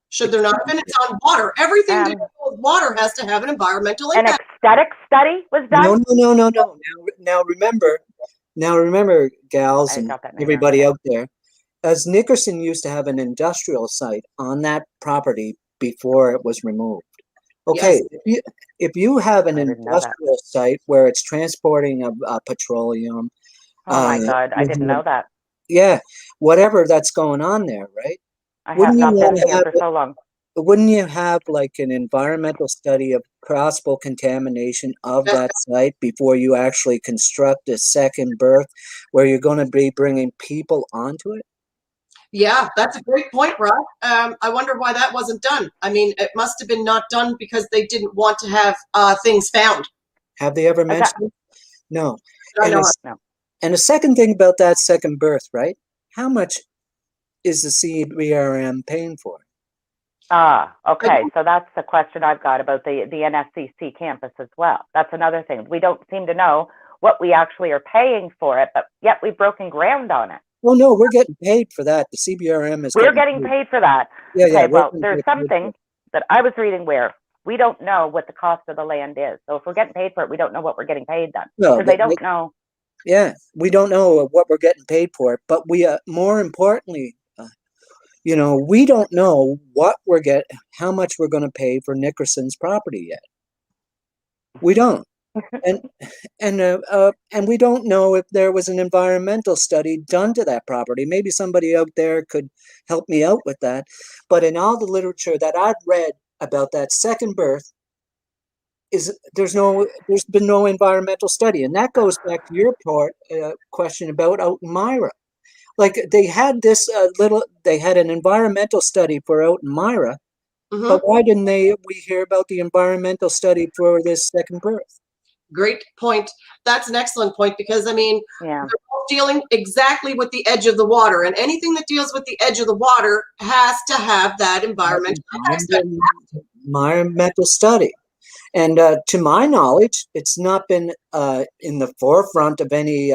C: Should there not have been? It's on water. Everything to do with water has to have an environmental impact.
B: An aesthetic study was done?
A: No. Now remember, gals and everybody out there, as Nickerson used to have an industrial site on that property before it was removed. Okay, yes. If you have an industrial site where it's transporting petroleum.
B: Oh my God, I didn't know that.
A: Yeah, whatever that's going on there, right?
B: I have not been here for so long.
A: Wouldn't you have like an environmental study of possible contamination of that site before you actually construct a second berth where you're going to be bringing people onto it?
C: Yeah, that's a great point, Rod. I wonder why that wasn't done. I mean, it must have been not done because they didn't want to have things found.
A: Have they ever mentioned it? No.
C: No.
A: And the second thing about that second berth, right? How much is the CBRM paying for it?
B: Okay. So that's the question I've got about the NSCC campus as well. That's another thing. We don't seem to know what we actually are paying for it, but yet we've broken ground on it.
A: Well, no, we're getting paid for that. The CBRM is.
B: We're getting paid for that. Okay, well, there's something that I was reading where we don't know what the cost of the land is. So if we're getting paid for it, we don't know what we're getting paid then. Because they don't know.
A: Yeah, we don't know what we're getting paid for, but we more importantly, we don't know how much we're going to pay for Nickerson's property yet. We don't, and we don't know if there was an environmental study done to that property. Maybe somebody out there could help me out with that. But in all the literature that I've read about that second berth, there's been no environmental study, and that goes back to your question about out in Myra. Like they had this they had an environmental study for out in Myra, but why didn't we hear about the environmental study for this second berth?
C: Great point. That's an excellent point because I mean, they're both dealing exactly with the edge of the water, and anything that deals with the edge of the water has to have that environmental
A: study. And to my knowledge, it's not been in the forefront of any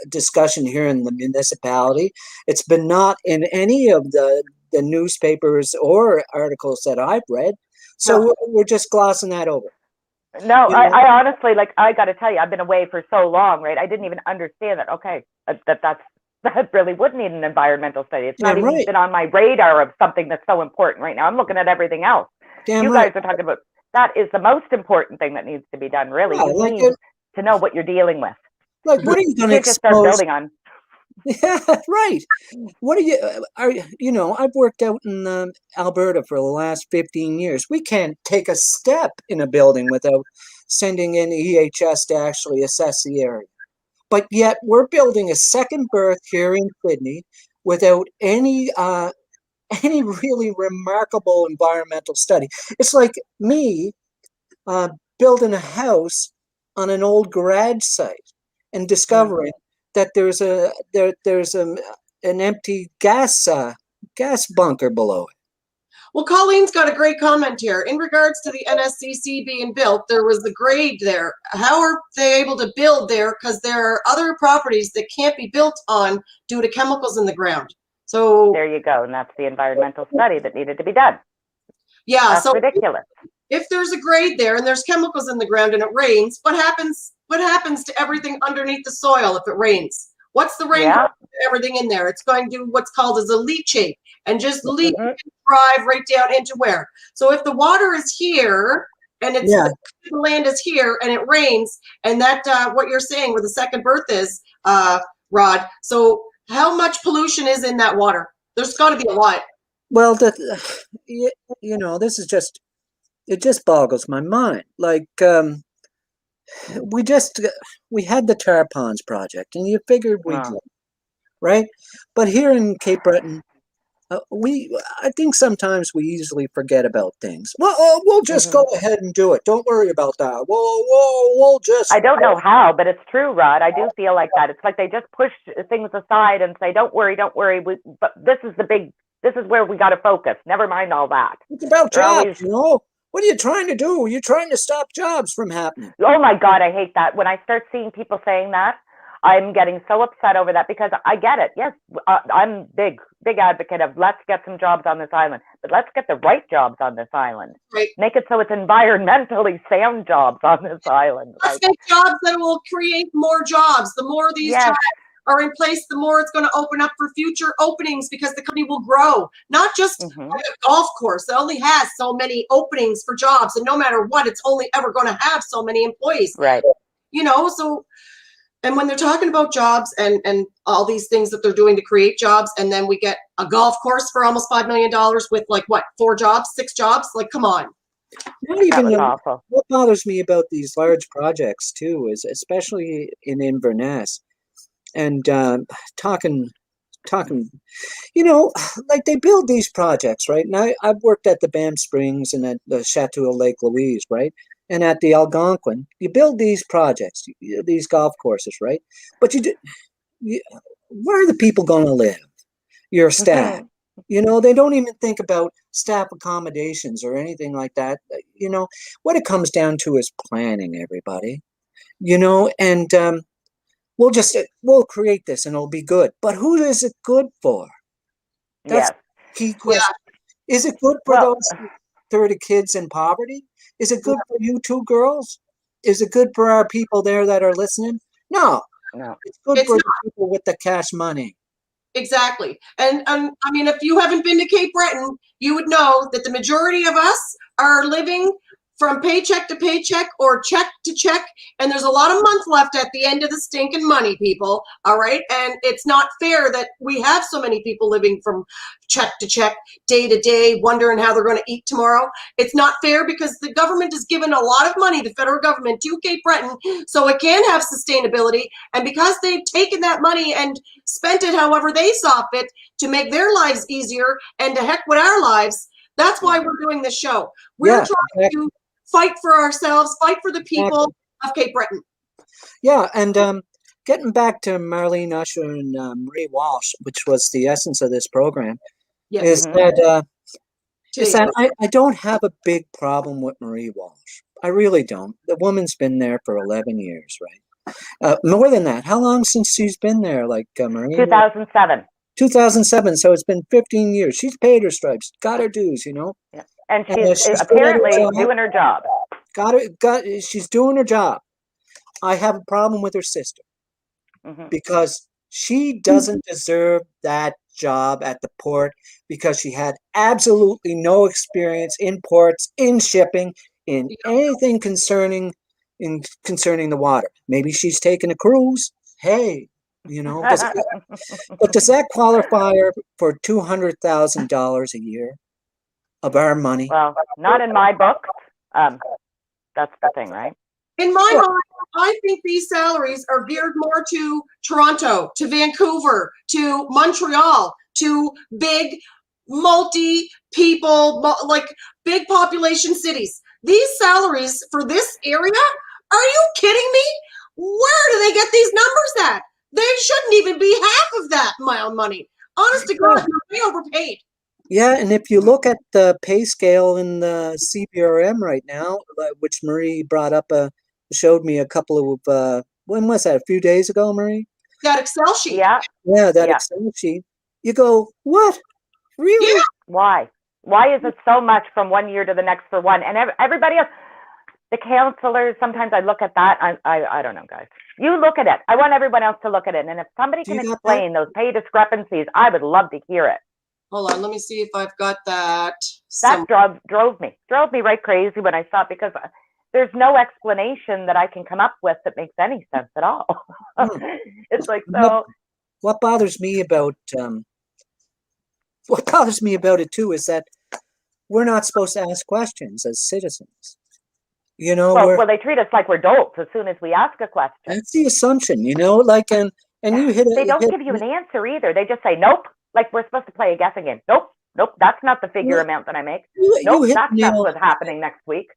A: discussion here in the municipality. It's been not in any of the newspapers or articles that I've read. So we're just glossing that over.
B: No, I honestly, I got to tell you, I've been away for so long, right? I didn't even understand that. Okay, that really would need an environmental study. It's not even been on my radar of something that's so important right now. I'm looking at everything else. You guys are talking about. That is the most important thing that needs to be done, really. You need to know what you're dealing with.
A: Like, what are you going to
B: just start building on?
A: Yeah, right. What I've worked out in Alberta for the last 15 years. We can't take a step in a building without sending in EHS to actually assess the area. But yet we're building a second berth here in Sydney without any really remarkable environmental study. It's like me building a house on an old garage site and discovering that there's an empty gas bunker below it.
C: Well, Colleen's got a great comment here. In regards to the NSCC being built, there was the grade there. How are they able to build there? Because there are other properties that can't be built on due to chemicals in the ground. So
B: there you go. And that's the environmental study that needed to be done.
C: Yeah,
B: that's
C: so
B: ridiculous.
C: If there's a grade there and there's chemicals in the ground and it rains, what happens to everything underneath the soil if it rains? What's the rain going to do everything in there? It's going to do what's called as a leachate and just leach and drive right down into where. So if the water is here and it's the land is here and it rains, and that what you're saying where the second birth is, Rod. So how much pollution is in that water? There's got to be a lot.
A: Well, this is just, it just boggles my mind. Like, we had the tar ponds project, and you figured we'd go, right? But here in Cape Breton, I think sometimes we easily forget about things. Well, we'll just go ahead and do it. Don't worry about that. We'll just.
B: I don't know how, but it's true, Rod. I do feel like that. It's like they just push things aside and say, "Don't worry, don't worry." But this is where we got to focus. Never mind all that.
A: It's about jobs, you know. What are you trying to do? You're trying to stop jobs from happening.
B: Oh my God, I hate that. When I start seeing people saying that, I'm getting so upset over that, because I get it. Yes, I'm big advocate of let's get some jobs on this island, but let's get the right jobs on this island.
C: Right.
B: Make it so it's environmentally sound jobs on this island.
C: Let's get jobs that will create more jobs. The more these jobs are in place, the more it's going to open up for future openings, because the company will grow. Not just like a golf course that only has so many openings for jobs, and no matter what, it's only ever going to have so many employees.
B: Right.
C: You know, so, and when they're talking about jobs and all these things that they're doing to create jobs, and then we get a golf course for almost $5 million with like what, 4 jobs, 6 jobs? Like, come on.
A: Not even what bothers me about these large projects too is, especially in Inverness, and talking, you know, like they build these projects, right? And I've worked at the Banff Springs and at the Chateau Lake Louise, right? And at the Algonquin, you build these projects, these golf courses, right? But where are the people going to live? Your staff. You know, they don't even think about staff accommodations or anything like that. You know, what it comes down to is planning, everybody. You know, and we'll create this and it'll be good. But who is it good for? That's the key question. Yeah. Is it good for those 30 kids in poverty? Is it good for you 2 girls? Is it good for our people there that are listening? No. It's good for the people with the cash money.
C: Exactly. And I mean, if you haven't been to Cape Breton, you would know that the majority of us are living from paycheck to paycheck or check to check. And there's a lot of month left at the end of the stinking money, people. All right. And it's not fair that we have so many people living from check to check, day to day, wondering how they're going to eat tomorrow. It's not fair because the government has given a lot of money, the federal government, to Cape Breton, so it can have sustainability. And because they've taken that money and spent it however they saw fit to make their lives easier and to heck with our lives, that's why we're doing this show. We're trying to fight for ourselves, fight for the people of Cape Breton.
A: Yeah, and getting back to Marlene Usher and Marie Walsh, which was the essence of this program, is that I don't have a big problem with Marie Walsh. I really don't. The woman's been there for 11 years, right? More than that. How long since she's been there? Like Marie?
B: 2007.
A: 2007. So it's been 15 years. She's paid her stripes, got her dues, you know.
B: Yeah. And she's apparently doing her job.
A: She's doing her job. I have a problem with her sister because she doesn't deserve that job at the port, because she had absolutely no experience in ports, in shipping, in anything concerning the water. Maybe she's taken a cruise. Hey, you know, but does that qualify her for $200,000 a year of our money?
B: Well, not in my book. That's the thing, right?
C: In my
A: Sure.
C: mind, I think these salaries are geared more to Toronto, to Vancouver, to Montreal, to big multi-people, like big population cities. These salaries for this area, are you kidding me? Where do they get these numbers at? They shouldn't even be half of that money. Honest to God, you're way overpaid.
A: Yeah, and if you look at the pay scale in the CBRM right now, which Marie brought up, showed me a couple of, when was that? A few days ago, Marie?
C: That Excel sheet.
B: Yeah.
A: Yeah, that
B: Yeah.
A: Excel sheet. You go, what? Really?
C: Yeah.
B: Why? Why is it so much from one year to the next for one? And everybody else, the counselors, sometimes I look at that. I don't know, guys. You look at it. I want everyone else to look at it. And if somebody
A: Do
B: can
A: you got
B: explain those pay discrepancies, I would love to hear it.
C: Hold on, let me see if I've got that.
B: That drove me right crazy when I saw it, because there's no explanation that I can come up with that makes any sense at all. It's like, so.
A: What bothers me about it too is that we're not supposed to ask questions as citizens. You know,
B: Well, they treat us like we're dolts as soon as we ask a question.
A: That's the assumption, you know, like, and you hit it.
B: They don't give you an answer either. They just say, nope. Like we're supposed to play a guessing game. Nope. That's not the figure amount that I make. Nope, that's not what's happening next week.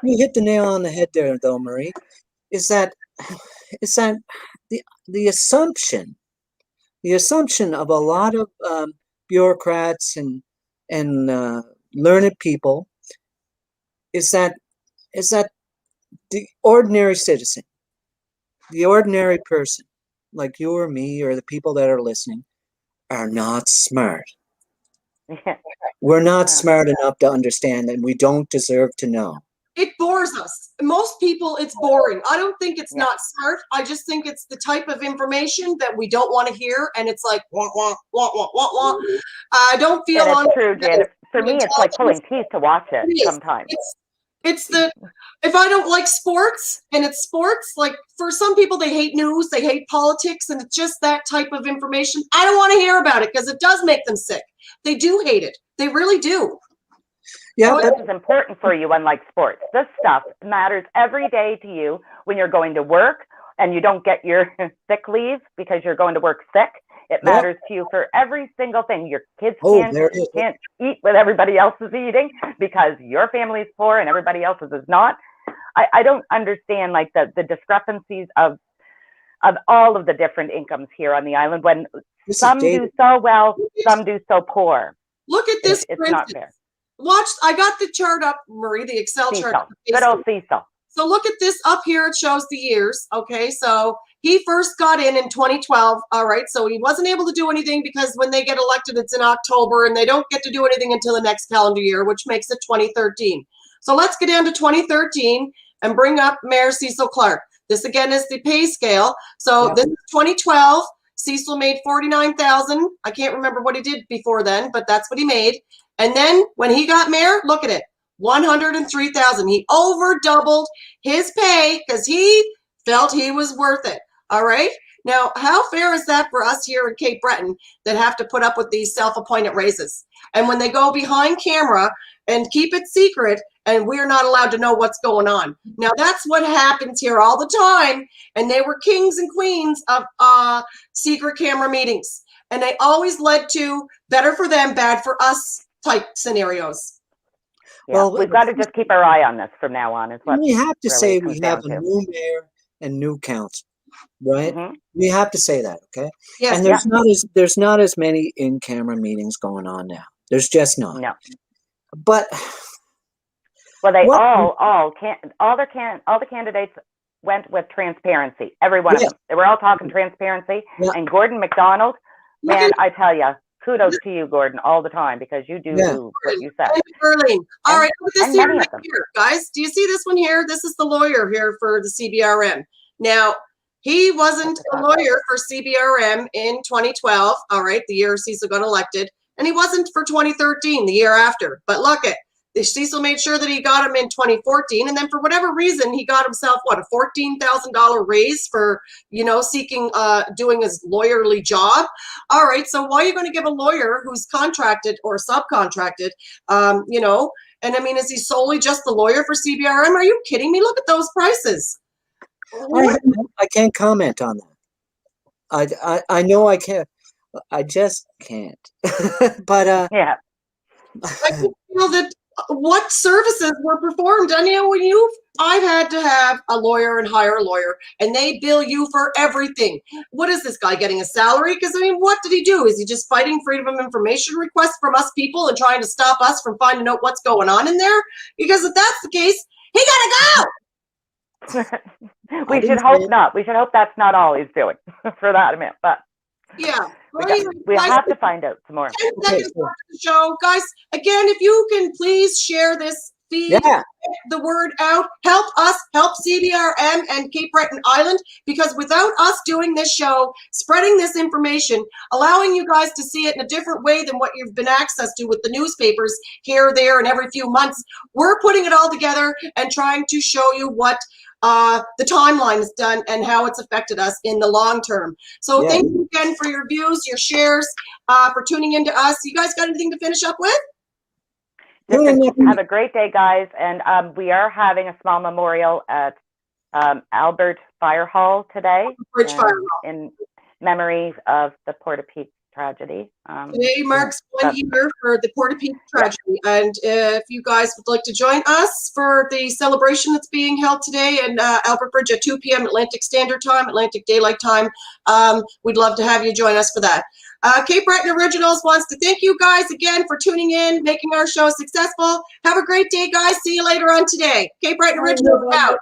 A: You hit the nail on the head there, though, Marie. Is that the assumption of a lot of bureaucrats and learned people is that the ordinary citizen, the ordinary person, like you or me or the people that are listening, are not smart. We're not smart enough to understand, and we don't deserve to know.
C: It bores us. Most people, it's boring. I don't think it's not smart. I just think it's the type of information that we don't want to hear, and it's like, wah, wah, wah, wah, wah, wah. I don't feel
B: on.
C: That's
B: true, Janet. For me, it's like pulling teeth to watch it sometimes.
C: It's if I don't like sports, and it's sports, like for some people, they hate news, they hate politics, and it's just that type of information. I don't want to hear about it because it does make them sick. They do hate it. They really do.
B: Yeah, this is important for you, unlike sports. This stuff matters every day to you when you're going to work and you don't get your sick leave because you're going to work sick. It matters to you for every single thing. Your kids can't eat what everybody else is eating because your family is poor and everybody else's is not. I don't understand like the discrepancies of all of the different incomes here on the island when some do so well, some do so poor.
C: Look at this.
B: It's not fair.
C: Watch, I got the chart up, Marie, the Excel chart.
B: Good old Cecil.
C: So look at this up here. It shows the years. Okay, so he first got in 2012. All right, so he wasn't able to do anything because when they get elected, it's in October, and they don't get to do anything until the next calendar year, which makes it 2013. So let's get down to 2013 and bring up Mayor Cecil Clark. This again is the pay scale. So this is 2012. Cecil made $49,000. I can't remember what he did before then, but that's what he made. And then when he got mayor, look at it, $103,000. He over doubled his pay because he felt he was worth it. All right. Now, how fair is that for us here in Cape Breton that have to put up with these self-appointed raises? And when they go behind camera and keep it secret, and we're not allowed to know what's going on. Now, that's what happens here all the time. And they were kings and queens of secret camera meetings. And they always led to better for them, bad for us type scenarios.
B: Yeah, well, we've got to just keep our eye on this from now on. Is what
A: we have to say. We have a new mayor and new council, right? Mm-hmm. We have to say that, okay? Yes. And there's not as many in-camera meetings going on now. There's just not.
B: No.
A: But
B: well, they all the candidates went with transparency. Every one of them. They were all talking transparency. Yeah. And Gordon McDonald, man, I tell you, kudos to you, Gordon, all the time because you do what you said.
C: All right, look at this here, guys. Do you see this one here? This is the lawyer here for the CBRM. Now, he wasn't a lawyer for CBRM in 2012. All right, the year Cecil got elected, and he wasn't for 2013, the year after. But look at Cecil made sure that he got him in 2014, and then for whatever reason, he got himself what, a $14,000 raise for, you know, seeking doing his lawyerly job. All right, so why are you going to give a lawyer who's contracted or subcontracted, you know? And I mean, is he solely just the lawyer for CBRM? Are you kidding me? Look at those prices.
A: I can't comment on that. I know I can't. I just can't. But
B: Yeah.
C: I can feel that what services were performed. I know when I've had to have a lawyer and hire a lawyer, and they bill you for everything. What is this guy getting a salary? Because I mean, what did he do? Is he just fighting freedom of information requests from us people and trying to stop us from finding out what's going on in there? Because if that's the case, he gotta go.
B: We should hope not. We should hope that's not all he's doing for that amount. But
C: yeah,
B: we have to find out some more.
C: 10 seconds left of the show, guys. Again, if you can please share this feed,
A: yeah,
C: get the word out, help us, help CBRM and Cape Breton Island, because without us doing this show, spreading this information, allowing you guys to see it in a different way than what you've been access to with the newspapers here, there, and every few months, we're putting it all together and trying to show you what the timeline has done and how it's affected us in the long term. So thank you again for your views, your shares, for tuning into us. You guys got anything to finish up with?
B: Have a great day, guys. And we are having a small memorial at Albert Fire Hall today in memory of the Porta-Pete tragedy.
C: Today marks 1 year for the Porta-Pete tragedy. And if you guys would like to join us for the celebration that's being held today in Albert Bridge at 2 p.m. Atlantic Standard Time, Atlantic Daylight Time, we'd love to have you join us for that. Cape Breton Originals wants to thank you guys again for tuning in, making our show successful. Have a great day, guys. See you later on today. Cape Breton Originals out.